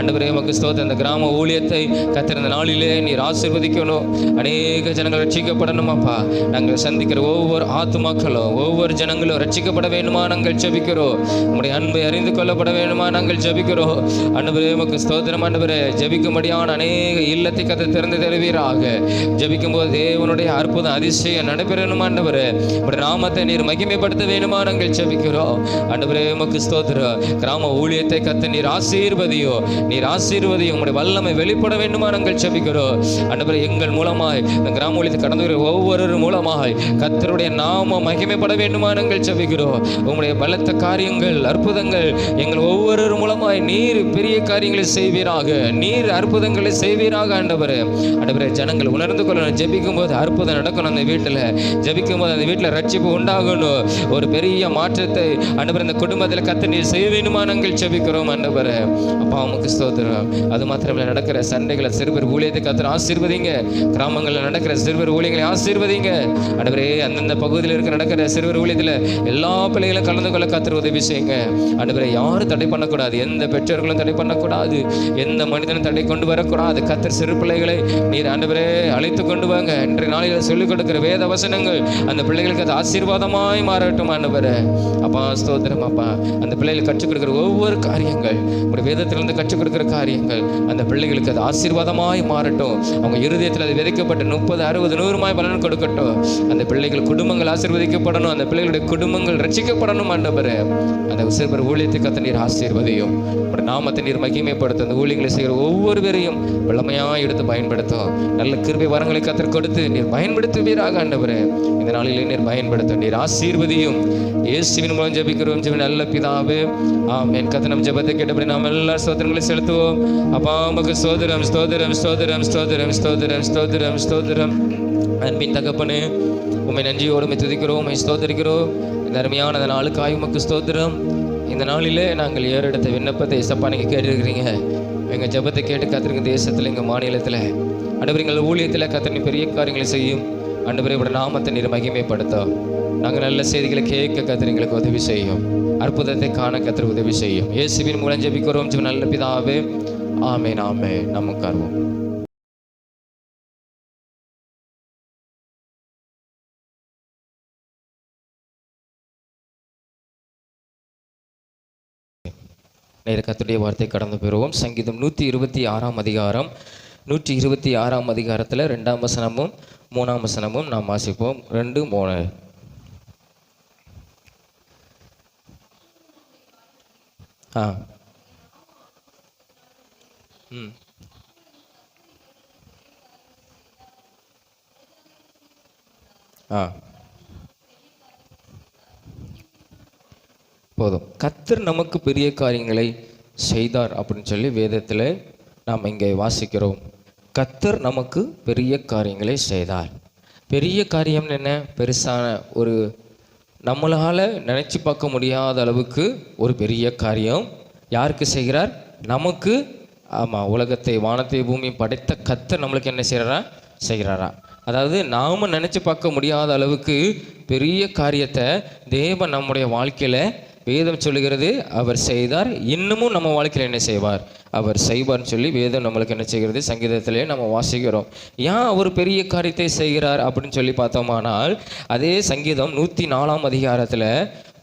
ஆண்டவரே. உமக்கு ஸ்தோத்திரம். இந்த கிராம ஊழியத்தை கர்த்தர் இந்த நாளிலே நீர் ஆசீர்வதிக்கணும். அநேக ஜனங்கள் ரட்சிக்கப்படணும் அப்பா. நாங்கள் சந்திக்கிற ஒவ்வொரு ஆத்துமாக்களும் ஒவ்வொரு ஜனங்களும் ரட்சிக்கப்பட வேண்டுமா நாங்கள் ஜெபிக்கிறோம். உம்முடைய அன்பை அறிந்து கொள்ளப்பட வேண்டுமா நாங்கள் ஜெபிக்கிறோம் ஆண்டவரே. உமக்கு ஸ்தோத்திரம் ஆண்டவரே. ஜெபிக்கும்படியான அநேக இல்லத்தை கர்த்தர் திறந்து தருவீராக. ஜெபிக்கும் போது தேவனுடைய அற்புதம் அதிசயம் நடைபெறணும் ஆண்டவரே. உம்முடைய நாமத்தை நீர் மகிமைப்படுத்த வேண்டுமா நாங்கள் ஜெபிக்கிறோம் ஆண்டவரே. உமக்கு ஸ்தோத்திரம். கிராம ஊழியத்தை கர்த்தர் நீர் ஆசீர்வதியோ, நீர் ஆசீர்வதியும். உம்முடைய வல்லமை வெளிப்பட வேண்டுமா நாங்கள் ஜெபிக்கிறோம் ஆண்டவரே. எங்கள் மூலமாய் இந்த கிராம ஊழியத்தை கடந்து வர ஒவ்வொரு மூலமாய் கர்த்தருடைய நாமம் மகிமைப்பட வேண்டுமா நாங்கள் ஜெபிக்கிறோம். உம்முடைய பலத்த காரியங்கள் அற்புதங்கள் எங்கள் ஒவ்வொரு மூலமாய் நீர் பெரிய காரியங்களை செய்வீராக, நீர் அற்புதங்களை செய்வீராக ஆண்டவரே. ஆண்டவரே ஜனங்கள் உணர்ந்து கொள்ளணும். ஜெபிக்கும் போது அற்புதம் நடக்கணும். அந்த வீட்டில் ஜெபிக்கும் போது அந்த வீட்டில் ரட்சிப்பு உண்டாகணும். ஒரு பெரிய மாற்றத்தை ஆண்டவரே இந்த குடும்பத்தில் கர்த்தர் நீர் செய்ய வேண்டுமா நாங்கள் ஜெபிக்கிறோம் ஆண்டவரே. அப்பா உமக்கு ஸ்தோத்திரம். அது மாத்திரமில்லை, நடக்கிற சண்டைகளை சிறுவர் ஊழியத்தை கர்த்தர் ஆசீர்வதிங்க. கிராமங்களில் நடக்கிற சிறுவர் ஊழியங்களை ஆசீர்வதிங்க ஆண்டவரே. அந்தந்த பகுதியில் இருக்கிற நடக்கிற சிறுவர் ஊழியத்தில் எல்லா பிள்ளைகளும் கலந்து கொள்ள கர்த்தர் உதவி செய்யுங்க ஆண்டவரே. யாரும் தடை பண்ணக்கூடாது, எந்த பெற்றோர்களும் தடை பண்ணக்கூடாது, எந்த மனிதனும் தடை கொண்டு வரக்கூடாது. கர்த்தர் சிறு பிள்ளைகளை நீர் ஆண்டவரே அழைத்து கொண்டு வாங்க. இன்றைய நாளில் சொல்லிக் கொடுக்கிற வேத வசனங்கள் அந்த பிள்ளைகளுக்கு அது ஆசீர்வாதமாய் மாறட்டும் ஆண்டவரே. அப்பா ஸ்தோத்திரம் அப்பா. அந்த பிள்ளைகளுக்கு கற்றுக் கொடுக்கிற ஒவ்வொரு காரியங்கள் ஒரு வேதத்திலிருந்து கற்றுக் கொடுக்குற காரியங்கள் அந்த பிள்ளைகளுக்கு அது ஆசீர்வாதமாய் மாறட்டும். அவங்க இருதயத்தில் அது விதைக்கப்பட்டு 30, 60, 100 பலன் கொடுக்கட்டும். அந்த பிள்ளைகள் குடும்பங்கள் ஆசீர்வதிக்கப்படணும். அந்த பிள்ளைகளுடைய குடும்பங்கள் ரட்சிக்கப்படணும். ஆண்டவரே, அந்த சிறுவர் ஊழியத்தை கர்த்தர் நீர் ஆசீர்வதியும். உடைய நாமத்தை நீர் மகிமைப்படுத்தும். அந்த ஊழியங்களை செய்கிற ஒவ்வொருவரையும் வல்லமையாக எடுத்து பயன்படுத்தும். நல்ல கிருபை வரங்களை கர்த்தர் கொடுத்து நீர் பயன்படுத்துவீராக. ஆண்டவரே, இந்த நாளிலே நீர் பயன்படுத்தும். நீர் ஆசீர்வதியும். இயேசுவின் மூலம் ஜெபிக்கிறோம் ஜெப நல்ல பிதாவே, ஆமென். கர்த்தர் நம் ஜெபத்தை கேட்டபடி நாம் எல்லா ஸ்தோத்திரங்களை செலுத்துவோம். அப்பா உமக்கு ஸ்தோத்திரம், ஸ்தோத்திரம், ஸ்தோத்திரம், ஸ்தோத்திரம், ஸ்தோத்திரம், ஸ்தோத்திரம், ஸ்தோத்திரம். அன்பின் தகப்பனே, உம்மை நன்றியோடு துதிக்கிறோம், உம்மை ஸ்தோத்திரிக்கிறோம். இந்த அருமையான நாளுக்காய் உமக்கு ஸ்தோத்திரம். இந்த நாளிலே நாங்கள் ஏறெடுத்த விண்ணப்பத்தை இசப்பா நீங்கள் கேட்டிருக்கிறீங்க. எங்கள் ஜெபத்தை கேட்டு கர்த்தருங்க தேசத்தில், எங்கள் மாநிலத்தில் ஆண்டவரே, எங்கள் ஊழியத்தில் கர்த்தர் நீர் பெரிய காரியங்களை செய்யும். ஆண்டவரே, உடைய நாமத்தை நீர் மகிமைப்படுத்தும். நாங்கள் நல்ல செய்திகளை கேட்க கர்த்தர் எங்களுக்கு உதவி செய்யும். அற்புதத்தை காண கர்த்தர் உதவி செய்யும். இயேசுவின் மூலம் ஜெபிக்கிறோம் ஜெப நல்ல பிதாவே, ஆமென், ஆமென். நம்ம உட்காருவோம். நேர கர்த்தருடைய வார்த்தை கடந்து பெறுவோம். சங்கீதம் 126 அதிகாரம் 126 அதிகாரத்தில் 2ஆம் வசனமும் 3ஆம் வசனமும் நாம் வாசிப்போம். 2, 3. போதும். கர்த்தர் நமக்கு பெரிய காரியங்களை செய்தார் அப்படின்னு சொல்லி வேதத்தில் நாம் இங்கே வாசிக்கிறோம். கர்த்தர் நமக்கு பெரிய காரியங்களை செய்தார். பெரிய காரியம் என்ன? பெருசான ஒரு நம்மளால் நினச்சி பார்க்க முடியாத அளவுக்கு ஒரு பெரிய காரியம் யாருக்கு செய்கிறார்? நமக்கு. ஆமாம், உலகத்தை வானத்தை பூமியை படைத்த கர்த்தர் நம்மளுக்கு என்ன செய்கிறாரா? அதாவது நாம் நினச்சி பார்க்க முடியாத அளவுக்கு பெரிய காரியத்தை தேவன் நம்முடைய வாழ்க்கையில் வேதம் சொல்லுகிறது அவர் செய்தார். இன்னமும் நம்ம வாழ்க்கையில் என்ன செய்வார்? அவர் செய்வார்னு சொல்லி வேதம் நம்மளுக்கு என்ன செய்கிறது? சங்கீதத்திலே நம்ம வாசிக்கிறோம். ஏன் அவர் பெரிய காரியத்தை செய்கிறார் அப்படின்னு சொல்லி பார்த்தோமானால், அதே சங்கீதம் 104 அதிகாரத்தில்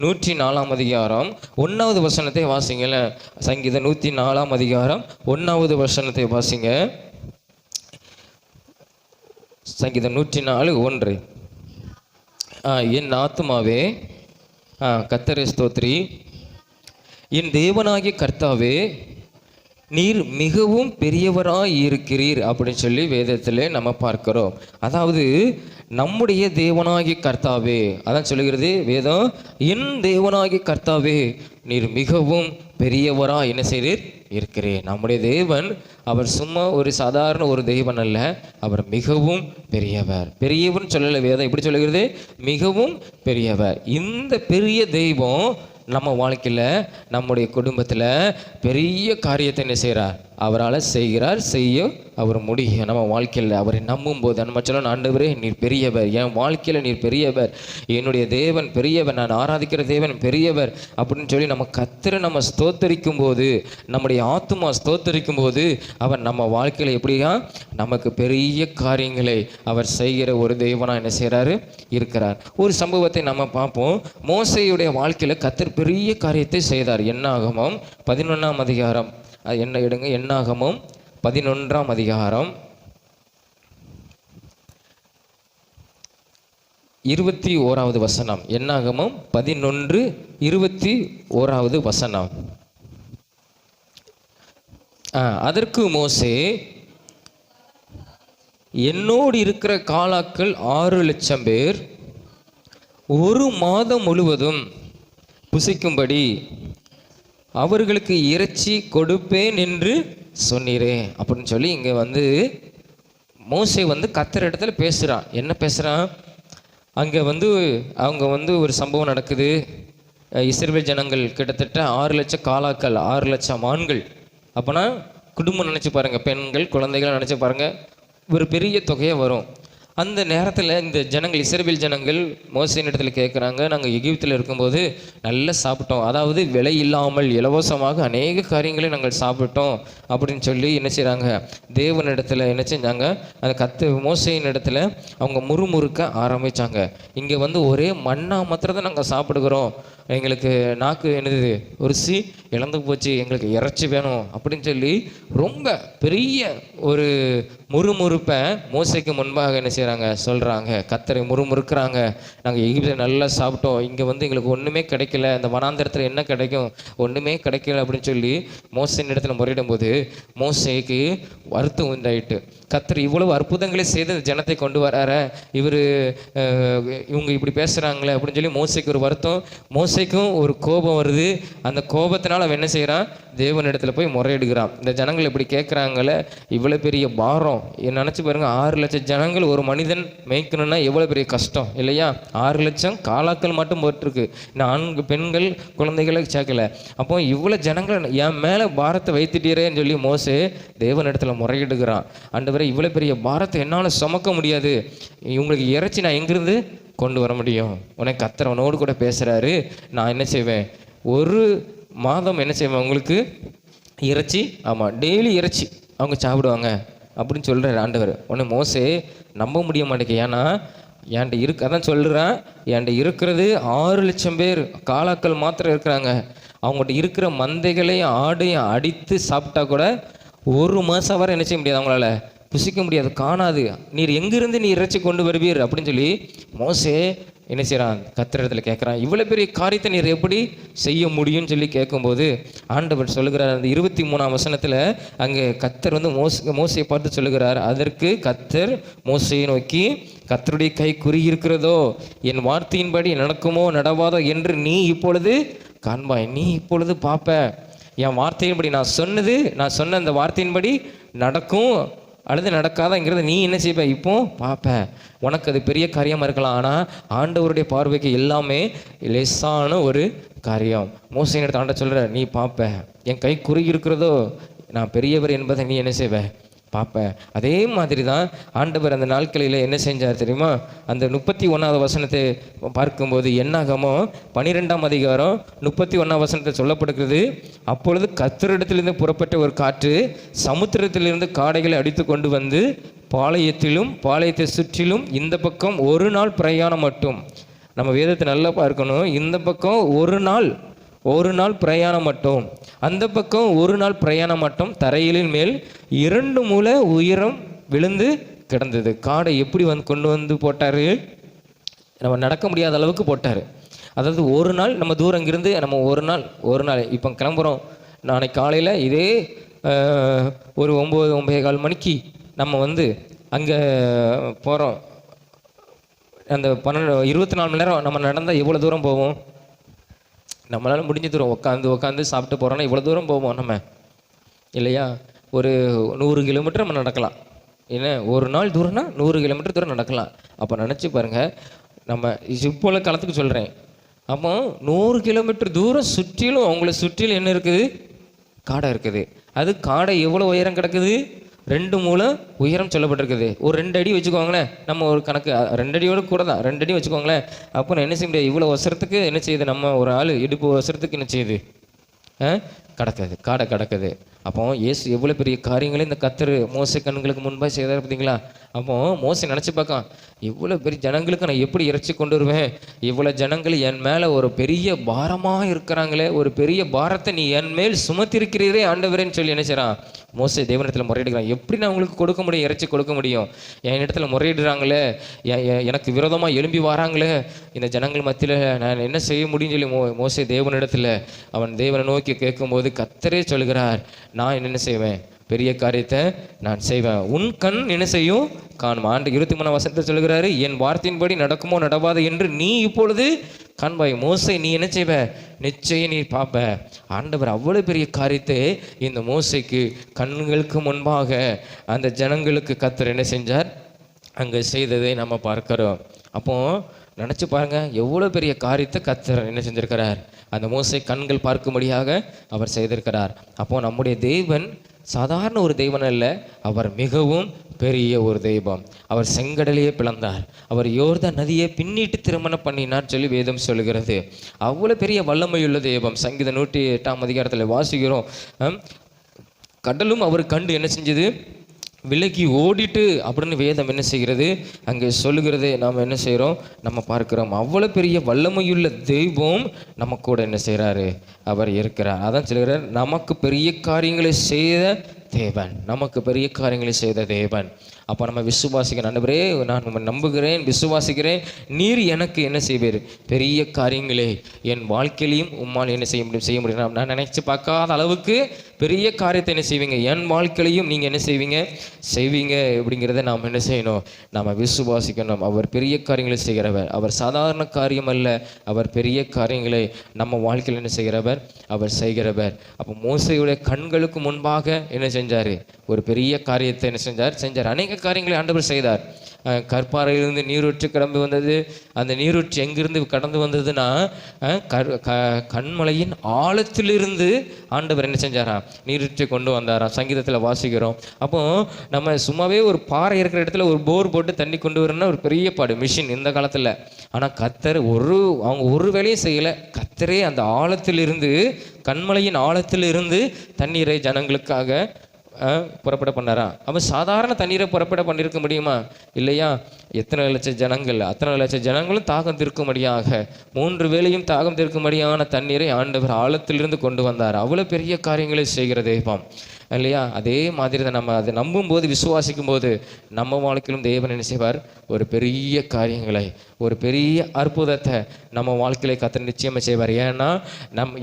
104 அதிகாரம் 1வது வசனத்தை வாசிங்கள. சங்கீதம் 104 அதிகாரம் 1வது வசனத்தை வாசிங்க. சங்கீதம் 104:1. என் ஆத்துமாவே கர்த்தரை ஸ்தோத்திரி, என் தேவனாகிய கர்த்தாவே, நீர் மிகவும் பெரியவராய் இருக்கிறீர் அப்படின்னு சொல்லி வேதத்தில் நம்ம பார்க்கிறோம். அதாவது நம்முடைய தேவனாகிய கர்த்தாவே, அதான் சொல்லுகிறது வேதம், என் தேவனாகிய கர்த்தாவே நீர் மிகவும் பெரியவராய் என்ன செய்தீர் இருக்கிறேன். நம்முடைய தேவன் அவர் சும்மா ஒரு சாதாரண ஒரு தெய்வன் அல்ல, அவர் மிகவும் பெரியவர். பெரியவர்னு சொல்லலை வேதம், இப்படி சொல்லுகிறது மிகவும் பெரியவர். இந்த பெரிய தெய்வம் நம்ம வாழ்க்கையில், நம்முடைய குடும்பத்தில் பெரிய காரியத்தை என்ன செய்கிறார்? அவரால் செய்ய அவர் முடியும். நம்ம வாழ்க்கையில் அவரை நம்பும் போது நம்ம சொல்லணும், ஆண்டவரே நீர் பெரியவர், என் வாழ்க்கையில் நீர் பெரியவர், என்னுடைய தேவன் பெரியவர், நான் ஆராதிக்கிற தேவன் பெரியவர் அப்படின்னு சொல்லி நம்ம கர்த்தரை நம்ம ஸ்தோத்தரிக்கும் போது, நம்முடைய ஆத்துமா ஸ்தோத்தரிக்கும் போது, அவர் நம்ம வாழ்க்கையில் எப்படியா நமக்கு பெரிய காரியங்களை அவர் செய்கிற ஒரு தேவனாக என்ன செய்கிறாரு? இருக்கிறார். ஒரு சம்பவத்தை நம்ம பார்ப்போம். மோசேயுடைய வாழ்க்கையில் கர்த்தர் பெரிய காரியத்தை செய்தார். என்னாகமம் 11ஆம் அதிகாரம், என்ன எடுங்க, என்னாகமம் 11ஆம் அதிகாரம் 21வது வசனம். என்னாகமம் 11:21வது வசனம். அதற்கு மோசே, என்னோடு இருக்கிற காலாக்கள் 6,00,000 பேர் ஒரு மாதம் முழுவதும் புசிக்கும்படி அவர்களுக்கு இறைச்சி கொடுப்பேன் என்று சொன்னீரே அப்படின்னு சொல்லி இங்கே மோசே கர்த்தர் இடத்துல பேசுகிறான். என்ன பேசுகிறான்? அங்கே அவங்க ஒரு சம்பவம் நடக்குது. இஸ்ரவேல் ஜனங்கள் கிட்டத்தட்ட 6,00,000 காலாக்கள், 6,00,000 ஆண்கள். அப்போனா குடும்பம் நினச்சி பாருங்கள், பெண்கள் குழந்தைகள் நினச்சி பாருங்கள், ஒரு பெரிய தொகையாக வரும். அந்த நேரத்தில் இந்த ஜனங்கள், இஸ்ரவேல் ஜனங்கள் மோசேயின் இடத்துல கேட்குறாங்க, நாங்கள் எகிப்தில் இருக்கும்போது நல்லா சாப்பிட்டோம், அதாவது விலை இல்லாமல் இலவசமாக அநேக காரியங்களை நாங்கள் சாப்பிட்டோம் அப்படின்னு சொல்லி என்ன செய்கிறாங்க, தேவனிடத்தில் என்ன செஞ்சாங்க, அந்த மோசேயின் இடத்துல அவங்க முறுமுறுக்க ஆரம்பித்தாங்க. இங்கே வந்து ஒரே மண்ணா மாத்திரத்தை நாங்கள் சாப்பிடுகிறோம், எங்களுக்கு நாக்கு என்னது ருசி இழந்து போச்சு, எங்களுக்கு இறைச்சி வேணும் அப்படின்னு சொல்லி ரொம்ப பெரிய ஒரு முறுமுறுப்பை மோசைக்கு முன்பாக என்ன செய்கிறாங்க, சொல்கிறாங்க. கர்த்தரை முறுமுறுக்கிறாங்க. நாங்கள் எகிப்தில் நல்லா சாப்பிட்டோம், இங்கே வந்து எங்களுக்கு ஒன்றுமே கிடைக்கல, இந்த வனாந்தரத்தில் என்ன கிடைக்கும், ஒன்றுமே கிடைக்கல அப்படின்னு சொல்லி மோசையின் இடத்துல முறையிடும் போது மோசைக்கு வருத்தம் உண்டாயிட்டு. கர்த்தர் இவ்வளவு அற்புதங்களை செய்து இந்த ஜனத்தை கொண்டு வரார, இவங்க இப்படி பேசுகிறாங்களே அப்படின்னு சொல்லி மோசைக்கு ஒரு வருத்தம், மோசைக்கும் ஒரு கோபம் வருது. அந்த கோபத்தினால் அவன் என்ன செய்கிறான், தேவனிடத்தில் போய் முறையிடுகிறான். இந்த ஜனங்கள் இப்படி கேட்குறாங்களே, இவ்வளோ பெரிய பாரம் நினச்சி பாருங்கள், 6 லட்சம் ஜனங்கள் ஒரு மனிதன் மேய்க்கணும்னா எவ்வளோ பெரிய கஷ்டம் இல்லையா? 6 லட்சம் காலாக்கள் மட்டும் போட்டிருக்கு, இந்த பெண்கள் குழந்தைகளை சேர்க்கல. அப்போ இவ்வளோ ஜனங்கள் என் மேலே பாரத்தை வைத்துட்டீரேன்னு சொல்லி மோசே தேவனிடத்தில் முறையிடுகிறான். ஆண்டவரே, இவ்வளோ பெரிய பாரத்தை என்னால் சுமக்க முடியாது, இவங்களுக்கு இறைச்சி நான் எங்கிருந்து கொண்டு வர முடியும்? உனக்கு கர்த்தர் அவனோடு கூட பேசுகிறாரு, நான் என்ன செய்வேன், ஒரு மாதம் என்ன செய்வேன் உங்களுக்கு இறைச்சி, ஆமாம் டெய்லி இறைச்சி அவங்க சாப்பிடுவாங்க அப்படின்னு சொல்கிறார் ஆண்டவர். உடனே மோசே நம்ப முடிய மாட்டேங்க, ஏன்னா என்கிட்ட அதான் சொல்கிறேன், என்கிட்ட இருக்கிறது 6 லட்சம் பேர் காலாக்கள் மாத்திரம் இருக்கிறாங்க, அவங்கள்ட்ட இருக்கிற மந்தைகளையும் ஆடையும் அடித்து சாப்பிட்டா கூட 1 மாதம் வரை என்ன செய்ய முடியாது, அவங்களால புசிக்க முடியாது, காணாது, நீர் எங்கிருந்து நீ இறைச்சி கொண்டு வருவீர் அப்படின்னு சொல்லி மோசே என்ன செய்கிறான், கர்த்தரிடத்தில் கேட்குறான். இவ்வளோ பெரிய காரியத்தை நீர் எப்படி செய்ய முடியும்னு சொல்லி கேட்கும்போது ஆண்டவர் சொல்லுகிறார், அந்த 23ஆம் வசனத்தில் அங்கே கர்த்தர் வந்து மோசையை பார்த்து சொல்லுகிறார். அதற்கு கர்த்தர் மோசையை நோக்கி, கர்த்தருடைய கை குறியிருக்கிறதோ, என் வார்த்தையின்படி நடக்குமோ நடவாதோ என்று நீ இப்பொழுது காண்பாய், நீ இப்பொழுது பார்ப்ப, என் வார்த்தையின்படி நான் சொன்ன அந்த வார்த்தையின்படி நடக்கும் அல்லது நடக்காதங்கிறத நீ என்ன செய்வ, இப்போ பார்ப்ப. உனக்கு அது பெரிய காரியமாக இருக்கலாம், ஆனால் ஆண்டவருடைய பார்வைக்கு எல்லாமே லேசான ஒரு காரியம். மோசையின் இடத்த ஆண்ட சொல்கிற, நீ பார்ப்ப, என் கை குறுகி இருக்கிறதோ, நான் பெரியவர் என்பதை நீ என்ன செய்வ, பார்ப்ப. அதே மாதிரி தான் ஆண்டவர் அந்த நாட்களில் என்ன செஞ்சார் தெரியுமா? அந்த 31ஆவது வசனத்தை பார்க்கும்போது என்னாகமோ 12ஆம் அதிகாரம் 31ஆம் வசனத்தை சொல்லப்படுகிறது. அப்பொழுது கர்த்தரிடத்திலிருந்து புறப்பட்ட ஒரு காற்று சமுத்திரத்திலிருந்து காடைகளை அடித்து கொண்டு வந்து பாளையத்திலும் பாளையத்தை சுற்றிலும் இந்த பக்கம் 1 நாள் பிரயாணம் மட்டும், நம்ம வேதத்தை நல்லா பார்க்கணும், இந்த பக்கம் 1 நாள் பிரயாணம் மட்டும், அந்த பக்கம் 1 நாள் பிரயாணம் மட்டும் தரையிலின் மேல் 2 முழ உயரம் விழுந்து கிடந்தது. காடை எப்படி கொண்டு வந்து போட்டார், நம்ம நடக்க முடியாத அளவுக்கு போட்டார். அதாவது 1 நாள் நம்ம தூரம் இங்கிருந்து நம்ம ஒரு நாள் இப்போ கிளம்புறோம், நாளைக்கு காலையில் இதே ஒரு 9-9:15 மணிக்கு நம்ம அங்கே போகிறோம். அந்த 24 மணி நேரம் நம்ம நடந்தால் எவ்வளோ தூரம் போவோம்? நம்மளால் முடிஞ்ச தூரம் உட்காந்து சாப்பிட்டு போகிறோன்னா இவ்வளோ தூரம் போவோம் நம்ம இல்லையா? ஒரு 100 கிலோமீட்டர் நம்ம நடக்கலாம். ஏன்னா ஒரு நாள் தூரம்னா 100 கிலோமீட்டர் தூரம் நடக்கலாம். அப்போ நினச்சி பாருங்கள், நம்ம இப்போ காலத்துக்கு சொல்கிறேன். அப்போ 100 கிலோமீட்டர் தூரம் சுற்றிலும் அவங்கள சுற்றிலும் என்ன இருக்குது, காடை இருக்குது. அது காடை எவ்வளோ உயரம் கிடக்குது, 2 முழம் உயரம் சொல்லப்பட்டிருக்குது. ஒரு 2 அடி வச்சுக்கோங்களேன், நம்ம ஒரு கணக்கு 2 அடியோடு கூட தான், 2 அடி வச்சுக்கோங்களேன். அப்போ நான் என்ன செய்ய முடியாது, இவ்வளோ வருஷத்துக்கு என்ன செய்யுது, நம்ம ஒரு ஆள் இடுப்பு வருஷத்துக்கு என்ன செய்யுது, காடை கிடக்குது. அப்போ இயேசு எவ்வளோ பெரிய காரியங்களே இந்த கர்த்தர் மோசே கண்களுக்கு முன்பாக செய்தார் பார்த்தீங்களா? அப்போ மோசே நினச்சி பார்க்கான், இவ்வளோ பெரிய ஜனங்களுக்கு நான் எப்படி இறைச்சி கொண்டு வருவேன், இவ்வளோ ஜனங்கள் என் மேலே ஒரு பெரிய பாரமாக இருக்கிறாங்களே, ஒரு பெரிய பாரத்தை நீ என் மேல் சுமத்திருக்கிறீரே ஆண்டவரேன்னு சொல்லி என்ன செய்கிறான், மோசே தேவனிடத்தில் முறையிடுகிறான். எப்படி நான் உங்களுக்கு கொடுக்க முடியும், இறைச்சி கொடுக்க முடியும்? என் இடத்துல முறையிடுறாங்களே, எனக்கு விரோதமாக எழும்பி வராங்களே, இந்த ஜனங்கள் மத்தியில் நான் என்ன செய்ய முடியும்னு சொல்லி மோசே தேவனிடத்தில் அவன் தேவனை நோக்கி கேட்கும்போது கர்த்தரே சொல்கிறார், நான் என்ன செய்வேன், பெரிய காரியத்தை நான் செய்வேன், உன் கண் என்ன செய்யும் காணும். ஆண்டு 23ஆம் வசனத்தை சொல்கிறாரு, என் வார்த்தையின்படி நடக்குமோ நடவாது என்று நீ இப்பொழுது காண்பாய். மோசே நீ என்ன செய்வ, நிச்சயம் நீ பார்ப்ப. ஆண்டவர் அவ்வளோ பெரிய காரியத்தை இந்த மோசைக்கு கண்களுக்கு முன்பாக அந்த ஜனங்களுக்கு கர்த்தர் என்ன செஞ்சார், அங்கே செய்ததை நம்ம பார்க்கிறோம். அப்போ நினச்சி பாருங்க, எவ்வளோ பெரிய காரியத்தை கர்த்தர் என்ன செஞ்சிருக்கிறார், அந்த மோசே கண்கள் பார்க்கும்படியாக அவர் செய்திருக்கிறார். அப்போ நம்முடைய தேவன் சாதாரண ஒரு தெய்வம் அல்ல, அவர் மிகவும் பெரிய ஒரு தெய்வம். அவர் செங்கடலையே பிளந்தார், அவர் யோர்தான் நதியை பின்னிட்டு திருமணம் பண்ணினார் சொல்லி வேதம் சொல்லுகிறது. அவ்வளோ பெரிய வல்லமையுள்ள தெய்வம். சங்கீதம் 108ஆம் அதிகாரத்தில் வாசிக்கிறோம், கடலும் அவர் கண்டு என்ன செஞ்சது, விலகி ஓடிட்டு அப்படின்னு வேதம் என்ன செய்கிறது அங்கே சொல்லுகிறது. நாம் என்ன செய்கிறோம், நம்ம பார்க்கிறோம். அவ்வளோ பெரிய வல்லமையுள்ள தெய்வம் நம்ம கூட என்ன செய்கிறாரு, அவர் இருக்கிறார். அதான் சொல்கிறார், நமக்கு பெரிய காரியங்களை செய்த தேவன், நமக்கு பெரிய காரியங்களை செய்த தேவன். அப்போ நம்ம விசுவாசிக்கிறேன், ஆண்டவரே நான் உம்மை நம்புகிறேன், விசுவாசிக்கிறேன், நீர் எனக்கு என்ன செய்வீர், பெரிய காரியங்களே என் வாழ்க்கையிலையும் உம்மால் என்ன செய்ய முடியும். நான் நினைச்சு பார்க்காத அளவுக்கு பெரிய காரியத்தை என்ன செய்வீங்க, என் வாழ்க்கையிலையும் நீங்கள் என்ன செய்வீங்க அப்படிங்கிறத நாம் என்ன செய்யணும், நாம் விசுவாசிக்கணும். அவர் பெரிய காரியங்களை செய்கிறவர், அவர் சாதாரண காரியம் அல்ல, அவர் பெரிய காரியங்களை நம்ம வாழ்க்கையில் என்ன செய்கிறவர், அவர் செய்கிறவர். அப்போ மோசேயுடைய கண்களுக்கு முன்பாக என்ன செஞ்சார், ஒரு பெரிய காரியத்தை என்ன செஞ்சார். அநேக காரியங்களை ஆண்டவர் செய்தார். கற்பாறையிலிருந்து நீரூற்று கிளம்பி வந்தது. அந்த நீரூற்று எங்கிருந்து கடந்து வந்ததுன்னா, கண்மலையின் ஆழத்திலிருந்து ஆண்டவர் என்ன செஞ்சாராம், நீரூற்றை கொண்டு வந்தாராம். சங்கீதத்தில் வாசிக்கிறோம். அப்போ நம்ம சும்மாவே ஒரு பாறை இருக்கிற இடத்துல ஒரு போர் போட்டு தண்ணி கொண்டு வரணும்னா ஒரு பெரிய பாடு, மிஷின் இந்த காலத்தில். ஆனால் கர்த்தர் அவங்க ஒரு வேலையும் செய்யலை. கர்த்தரே அந்த ஆழத்திலிருந்து, கண்மலையின் ஆழத்திலிருந்து தண்ணீரை ஜனங்களுக்காக புறப்பட பண்ணாரா. அவன் சாதாரண தண்ணீரை புறப்பட பண்ணியிருக்க முடியுமா, இல்லையா? எத்தனை லட்சம் ஜனங்கள், அத்தனை லட்சம் ஜனங்களும் தாகம் தீர்க்கும்படியாக 3 வேளையும் தாகம் தீர்க்கும்படியான தண்ணீரை ஆண்டவர் ஆழத்திலிருந்து கொண்டு வந்தார். அவ்வளோ பெரிய காரியங்களை செய்கிற தெய்வம், இல்லையா? அதே மாதிரி தான் நம்ம அதை நம்பும்போது, விசுவாசிக்கும் போது நம்ம வாழ்க்கையிலும் தேவன் என்ன செய்வார், ஒரு பெரிய காரியங்களை, ஒரு பெரிய அற்புதத்தை நம்ம வாழ்க்கையில கர்த்தர் நிச்சயமாக செய்வார். ஏன்னா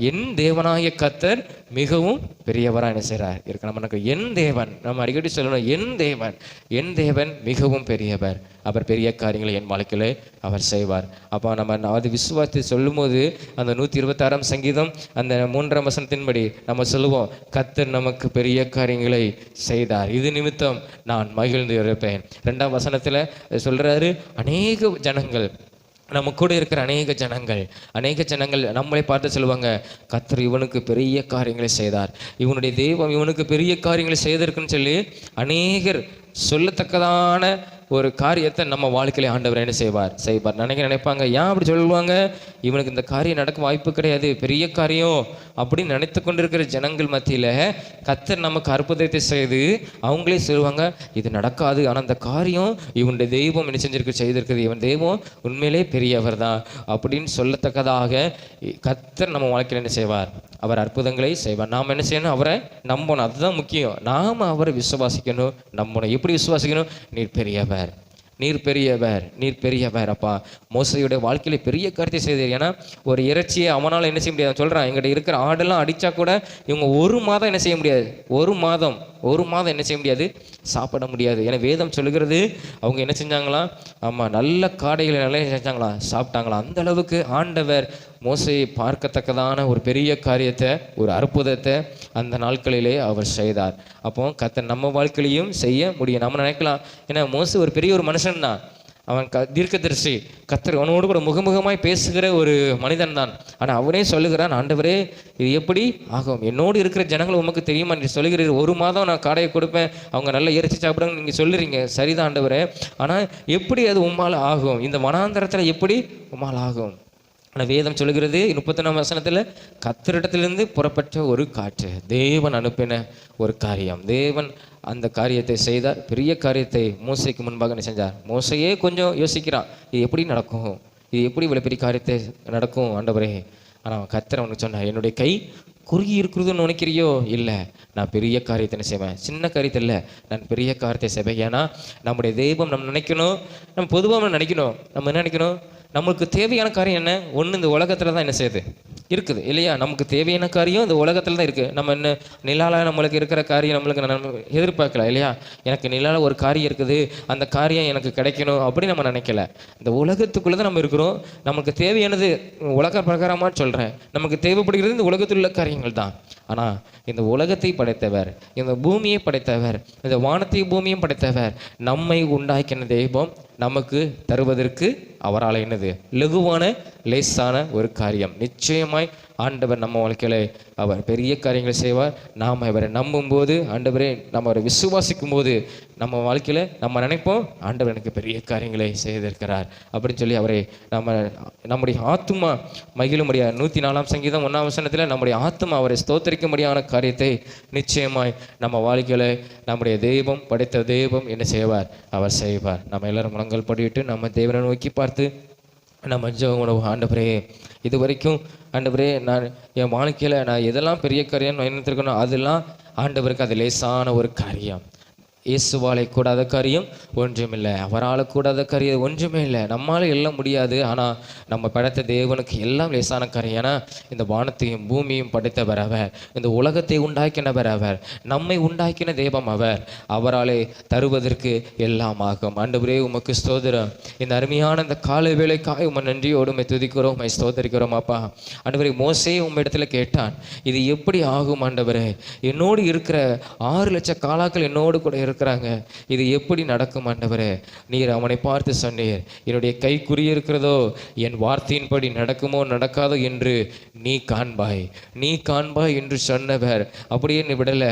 என் தேவனாகிய கர்த்தர் மிகவும் பெரியவராக என்ன செய்கிறார் இருக்க. நமக்கு என் தேவன், நம்ம அடிக்கடி சொல்லணும், என் தேவன் மிகவும் பெரியவர், அவர் பெரிய காரியங்களை என் வாழ்க்கையிலே அவர் செய்வார். அப்போ நம்ம அது விசுவாசத்தை சொல்லும்போது அந்த 126ஆம் சங்கீதம் அந்த 3ஆம் வசனத்தின்படி நம்ம சொல்லுவோம், கர்த்தர் நமக்கு பெரிய காரியங்களை செய்தார், இது நிமித்தம் நான் மகிழ்ந்து இருப்பேன். 2ஆம் வசனத்தில் சொல்றாரு, அநேக ஜனங்கள், நம்ம கூட இருக்கிற அநேக ஜனங்கள் நம்மளை பார்த்து சொல்லுவாங்க, கர்த்தர் இவனுக்கு பெரிய காரியங்களை செய்தார், இவனுடைய தெய்வம் இவனுக்கு பெரிய காரியங்களை செய்திருக்குன்னு சொல்லி அநேகர் சொல்லத்தக்கதான ஒரு காரியத்தை நம்ம வாழ்க்கையில ஆண்டவர் என்ன செய்வார். நினைப்பாங்க, ஏன் அப்படி சொல்லுவாங்க, இவனுக்கு இந்த காரியம் நடக்க வாய்ப்பு கிடையாது, பெரிய காரியம் அப்படின்னு நினைத்து கொண்டிருக்கிற ஜனங்கள் மத்தியில் கர்த்தர் நமக்கு அற்புதத்தை செய்து அவங்களே சொல்லுவாங்க, இது நடக்காது, ஆனால் அந்த காரியம் இவனுடைய தெய்வம் என்ன செய்திருக்குது, இவன் தெய்வம் உண்மையிலே பெரியவர் தான் அப்படின்னு சொல்லத்தக்கதாக கர்த்தர் நம்ம வாழ்க்கையில் என்ன செய்வார், அவர் அற்புதங்களை செய்வார். நாம் என்ன செய்யணும், அவரை நம்பணும், அதுதான் முக்கியம். நாம் அவரை விசுவாசிக்கணும், நம்பணும். எப்படி விசுவாசிக்கணும், நீர் பெரியவர் அப்பா. மோசையுடைய வாழ்க்கையில பெரிய காரியத்தை செய்தார். ஏன்னா ஒரு இறைச்சியை அவனால் என்ன செய்ய முடியாது சொல்கிறான், எங்கிட்ட இருக்கிற ஆடெல்லாம் அடித்தா கூட இவங்க ஒரு மாதம் என்ன செய்ய முடியாது, ஒரு மாதம் என்ன செய்ய முடியாது, சாப்பிட முடியாது. ஏன்னா வேதம் சொல்லுகிறது, அவங்க என்ன செஞ்சாங்களாம், ஆமாம், நல்ல காடைகளை நல்லா செஞ்சாங்களாம், சாப்பிட்டாங்களாம். அந்த அளவுக்கு ஆண்டவர் மோசையை பார்க்கத்தக்கதான ஒரு பெரிய காரியத்தை, ஒரு அற்புதத்தை அந்த நாட்களிலே அவர் செய்தார். அப்போ கர்த்தர் நம்ம வாழ்க்கையிலையும் செய்ய முடியும். நம்ம நினைக்கலாம், ஏன்னா மோசே ஒரு பெரிய ஒரு மனுஷன் தான், அவன் தீர்க்கதரிசி, கர்த்தர் அவனோடு கூட முகமுகமாய் பேசுகிற ஒரு மனிதன் தான். ஆனால் அவனே சொல்லுகிறான், ஆண்டவரே இது எப்படி ஆகும், என்னோடு இருக்கிற ஜனங்கள் உமக்கு தெரியுமா, நீ சொல்லுகிறீர் 1 மாதம் நான் காடையை கொடுப்பேன், அவங்க நல்லா இறைச்சி சாப்பிடுங்க, நீங்கள் சொல்லுறீங்க, சரிதான் ஆண்டவரே, ஆனால் எப்படி அது உம்மால் ஆகும், இந்த வனாந்தரத்தில் எப்படி உம்மால் ஆகும்? ஆனால் வேதம் சொல்லுகிறது 34ஆம் வசனத்தில், கர்த்தரிடத்திலிருந்து புறப்பட்ட ஒரு காற்று, தேவன் அனுப்பின ஒரு காரியம், தேவன் அந்த காரியத்தை செய்தார். பெரிய காரியத்தை மோசைக்கு முன்பாக என்ன செஞ்சார். மோசையே கொஞ்சம் யோசிக்கிறான், இது எப்படி நடக்கும், இது எப்படி இவ்வளோ பெரிய காரியத்தை நடக்கும் ஆண்டவரே. ஆனால் கர்த்தர் அவனுக்கு சொன்னார், என்னுடைய கை குறுகி இருக்கிறதுன்னு நினைக்கிறியோ, இல்லை, நான் பெரிய காரியத்தை என்ன செய்வேன், சின்ன காரியத்தை இல்லை, நான் பெரிய காரியத்தை செய்வேன். ஏன்னா நம்முடைய தெய்வம் நம்ம நினைக்கணும், நம்ம பொதுவாக நினைக்கணும், நம்ம என்ன நினைக்கணும், நம்மளுக்கு தேவையான காரியம் என்ன, ஒன்று இந்த உலகத்தில் தான் என்ன செய்யுது இருக்குது, இல்லையா? நமக்கு தேவையான காரியம் இந்த உலகத்தில் தான் இருக்குது. நம்ம என்ன நிலால நம்மளுக்கு இருக்கிற காரியம் நம்மளுக்கு நம்ம எதிர்பார்க்கலாம், இல்லையா? எனக்கு நிலால ஒரு காரியம் இருக்குது, அந்த காரியம் எனக்கு கிடைக்கணும் அப்படி நம்ம நினைக்கல. இந்த உலகத்துக்குள்ளே தான் நம்ம இருக்கிறோம். நமக்கு தேவையானது உலக பிரகாரமாக சொல்கிறேன், நமக்கு தேவைப்படுகிறது இந்த உலகத்தில் உள்ள காரியங்கள் தான். ஆனால் இந்த உலகத்தை படைத்தவர், இந்த பூமியை படைத்தவர், இந்த வானத்தையும் பூமியும் படைத்தவர், நம்மை உண்டாக்கின தெய்வம் நமக்கு தருவதற்கு அவரால் என்னது லகுவான லேசான ஒரு காரியம். நிச்சயமாய் ஆண்டவர் நம்ம வாழ்க்கையில் அவர் பெரிய காரியங்களை செய்வார். நாம் அவரை நம்பும்போது, ஆண்டவரே நம்ம அவரை விசுவாசிக்கும் போது நம்ம வாழ்க்கையில் நம்ம நினைப்போம், ஆண்டவர் எனக்கு பெரிய காரியங்களை செய்திருக்கிறார் அப்படின்னு சொல்லி அவரை நம்முடைய ஆத்துமா மகிழும்படியாக 104ஆம் சங்கீதம் 1ஆம் வசனத்தில் நம்முடைய ஆத்துமா அவரை ஸ்தோத்தரிக்கும்படியான காரியத்தை நிச்சயமாய் நம்ம வாழ்க்கையில் நம்முடைய தெய்வம் படைத்த தெய்வம் என்ன செய்வார், அவர் செய்வார். நம்ம எல்லாரும் முழங்கல் படிவிட்டு நம்ம தேவனை நோக்கி பார்த்து நம்ம உணவு, ஆண்டவரே இது வரைக்கும் ஆண்டவரே நான் என் வாழ்க்கையில் நான் எதெல்லாம் பெரிய காரியம் நினைத்திருக்கணும், அதெல்லாம் ஆண்டவருக்கு அது லேசான ஒரு காரியம். இயேசுவாலை கூடாத காரியம் ஒன்றுமில்லை, அவரால் கூடாத காரியம் ஒன்றுமே இல்லை. நம்மளால் எல்லாம் முடியாது, ஆனால் நம்ம படைத்த தேவனுக்கு எல்லாம் லேசான காரியம். ஏன்னா இந்த வானத்தையும் பூமியும் படைத்தவர் அவர், இந்த உலகத்தை உண்டாக்கினவர் அவர், நம்மை உண்டாக்கின தெய்வம் அவர். அவராலே தருவதற்கு எல்லாம் ஆகும். ஆண்டவரே உமக்கு ஸ்தோத்திரம். இந்த அருமையான இந்த காலை வேளைக்காக உம்மை நன்றியோடு உம்மை துதிக்கிறோம், உம்மை ஸ்தோத்தரிக்கிறோம் அப்பா. ஆண்டவரே மோசே உம்மிடத்தில் கேட்டான், இது எப்படி ஆகும் ஆண்டவரே, என்னோடு இருக்கிற 6 லட்சம் காலாக்கள் என்னோடு கூட இருக்கிறாங்க, இது எப்படி நடக்கும் ஆண்டவரே? நீர் அவனை பார்த்து சொன்னீர், என்னுடைய கை குறியிருக்கிறதோ என் வார்த்தையின்படி நடக்குமோ நடக்காதோ என்று நீ காண்பாய், நீ காண்பாய் என்று சொன்னவர் அப்படியே நீ விடல.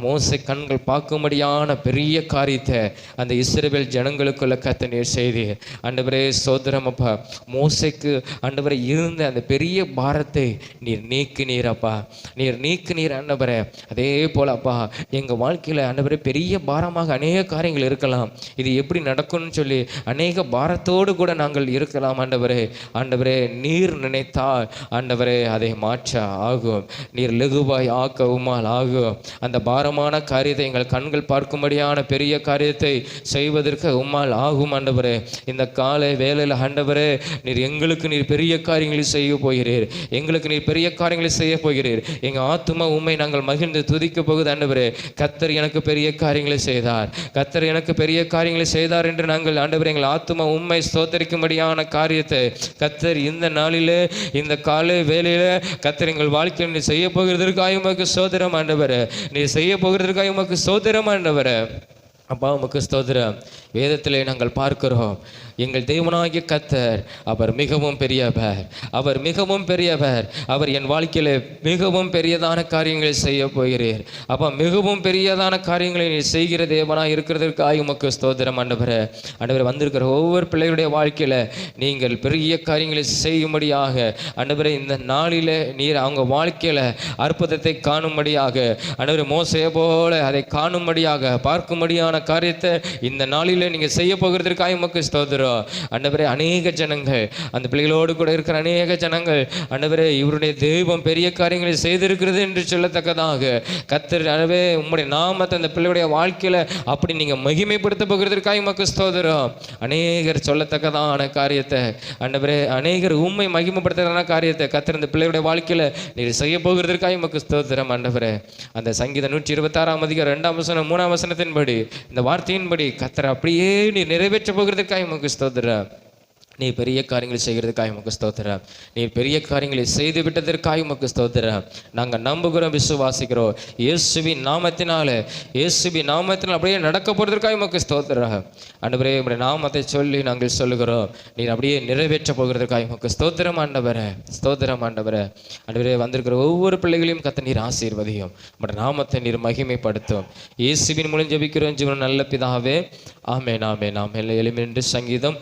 மோசே கண்கள் பார்க்கும்படியான பெரிய காரியத்தை அந்த இஸ்ரவேல் ஜனங்களுக்குள்ள கத்த நீர் செய்தீர் ஆண்டவரே. சோதரம் அப்பா, மோசைக்கு ஆண்டவரே இருந்த அந்த பெரிய பாரத்தை நீர் நீக்கினீர் அப்பா, நீர் நீக்கினீர் ஆண்டவரே. அதே போல அப்பா எங்க வாழ்க்கையில ஆண்டவரே பெரிய பாரம் அநேக காரியங்கள் இருக்கலாம், இது எப்படி நடக்கும்னு சொல்லி அநேக பாரத்தோடு கூட நாங்கள் இருக்கலாம் ஆண்டவரே. ஆண்டவரே நீர் நினைத்தால் ஆண்டவரே அதை மாற்ற ஆகும், நீர் லகுவாய் ஆக்கவுமால் ஆகும். அந்த பாரமான காரியத்தை எங்கள் கண்கள் பார்க்கும்படியான பெரிய காரியத்தை செய்வதற்கு உம்மால் ஆகும் ஆண்டவரே. இந்த காலை வேளையில் ஆண்டவரே நீர் எங்களுக்கு நீர் பெரிய காரியங்களை செய்ய போகிறீர், எங்களுக்கு நீர் பெரிய காரியங்களை செய்ய போகிறீர். எங்கள் ஆத்துமா உம்மை நாங்கள் மகிழ்ந்து துதிக்க போகுது ஆண்டவரே. கர்த்தர் எனக்கு பெரிய காரியங்களை செய்தார், கர்த்தர் எனக்கு பெரிய காரியங்களை செய்தார் என்று நாங்கள் ஆண்டவரே எங்கள் ஆத்துமா உம்மை ஸ்தோத்தரிக்கும்படியான காரியத்தை கர்த்தர் இந்த நாளிலே இந்த காலை வேளையில கர்த்தர் எங்கள் வாழ்க்கையில் நீ செய்ய போகிறதற்காக உமக்கு ஸ்தோத்திரம் ஆண்டவரே, நீ செய்ய போகிறதற்காக உமக்கு ஸ்தோத்திரம் ஆண்டவரே. அப்பா உமக்கு ஸ்தோத்திரம். வேதத்திலே நாங்கள் பார்க்கிறோம், எங்கள் தேவனாகிய கர்த்தர் அவர் மிகவும் பெரியவர், அவர் மிகவும் பெரியவர். அவர் என் வாழ்க்கையில் மிகவும் பெரியதான காரியங்களை செய்ய போகிறீர் அப்பா, மிகவும் பெரியதான காரியங்களை நீ செய்கிற தேவனாக இருக்கிறதற்காக உமக்கு ஸ்தோத்திரம் ஆண்டவரே. ஆண்டவரே வந்திருக்கிற ஒவ்வொரு பிள்ளைகளுடைய வாழ்க்கையில் நீங்கள் பெரிய காரியங்களை செய்யும்படியாக ஆண்டவரே இந்த நாளில் நீர் அவங்க வாழ்க்கையில் அற்புதத்தை காணும்படியாக ஆண்டவரே மோசையை போல அதை காணும்படியாக பார்க்கும்படியான காரியத்தை இந்த நாளில் நீங்கள் செய்ய போகிறதற்காக உமக்கு ஸ்தோத்திரம் ஆண்டவரே. அநேக ஜனங்கள் அந்த பிள்ளைகளோடு கூட இருக்கிற அநேக ஜனங்கள் ஆண்டவரே இவருடைய தெய்வம் பெரிய காரியங்களை செய்திருக்கிறது என்று சொல்லத்தக்கதாக கர்த்தர் ஆண்டவரே உம்முடைய நாமத்தை அந்த பிள்ளையுடைய வாழ்க்கையில அப்படி நீங்க மகிமைப்படுத்த போகிறதற்காக உமக்கு ஸ்தோத்திரம். அநேகர் சொல்லத்தக்கதான காரியத்தை ஆண்டவரே, அநேகர் உம்மை மகிமைப்படுத்துறதான காரியத்தை கர்த்தர் இந்த பிள்ளையுடைய வாழ்க்கையில நீர் செய்ய போகிறதற்காக உமக்கு ஸ்தோத்திரம் ஆண்டவரே. அந்த சங்கீதம் 126ஆம் அதிகாரம் 2ஆம் வசனம் 3ஆம் வசனத்தின்படி இந்த வார்த்தையின்படி கர்த்தர் அப்படியே நீ நிறைவேற்ற போகிறதற்காக உமக்கு ஸ்தோத்திரம். நீ பெரிய காரியங்களை செய்கிறதுக்காக உமக்கு ஸ்தோத்திரம், நீ பெரிய காரியங்களை செய்து விட்டதற்காக உமக்கு ஸ்தோத்திரம். நாங்கள் நம்புகிறோம், விசுவாசிக்கிறோம். இயேசுவின் நாமத்தினால அப்படியே நடக்க போகிறதற்காக உமக்கு ஸ்தோத்திரம் ஆண்டவரே. உம்முடைய நாமத்தை சொல்லி நாங்கள் சொல்லுகிறோம், நீர் அப்படியே நிறைவேற்ற போகிறதற்காக உமக்கு ஸ்தோத்திரம் ஆண்டவரே, ஸ்தோத்திரம் ஆண்டவரே. ஆண்டவரே வந்திருக்கிற ஒவ்வொரு பிள்ளைகளையும் கர்த்தர் நீர் ஆசீர்வதியும், உம்முடைய நாமத்தை நீர் மகிமைப்படுத்தும். இயேசுவின் மூலம் ஜெபிக்கிறோம் ஜீவன் நல்ல பிதாவே, ஆமென் ஆமென் ஆமென். எளிமையின்றி சங்கீதம்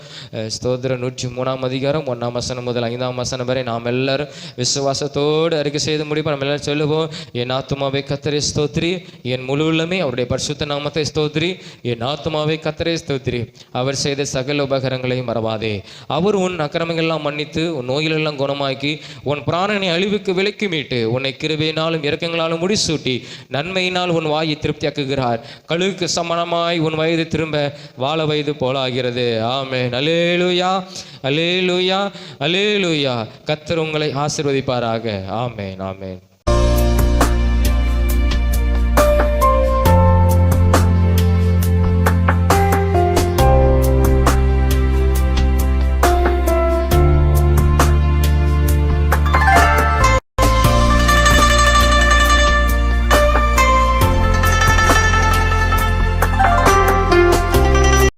ஸ்தோத்திரம் 103ஆம் அதிகாரம் 1ஆம் வசனம் முதல் 5ஆம் வசனம் வரை நாம் எல்லாரும் விசுவாசத்தோடு அறிக்கை செய்து முடிப்போம். நம்ம எல்லாரும் சொல்லுவோம், என் ஆத்துமாவை கர்த்தரை ஸ்தோத்திரி, என் முழு உள்ளமே அவருடைய பரிசுத்த நாமத்தை ஸ்தோத்திரி, என் ஆத்துமாவை கர்த்தரை ஸ்தோத்திரி, அவர் செய்த சகல உபகாரங்களையும் மறவாதே. அவர் உன் அக்கிரமங்கள்லாம் மன்னித்து உன் நோய்களெல்லாம் குணமாக்கி உன் பிராணனை அழிவுக்கு விலக்கி மீட்டு உன்னை கிருபையினாலும் இரக்கங்களாலும் முடிசூட்டி நன்மையினால் உன் வாயை திருப்தியாக்குகிறார். கழுகுக்கு சமானமாய் உன் வயது திரும்ப வாழ வயது போலாகிறது. ஆமென். அல்லேலூயா அல்லேலூயா அல்லேலூயா. கர்த்தர் உங்களை ஆசீர்வதிப்பாராக. ஆமென் ஆமென்.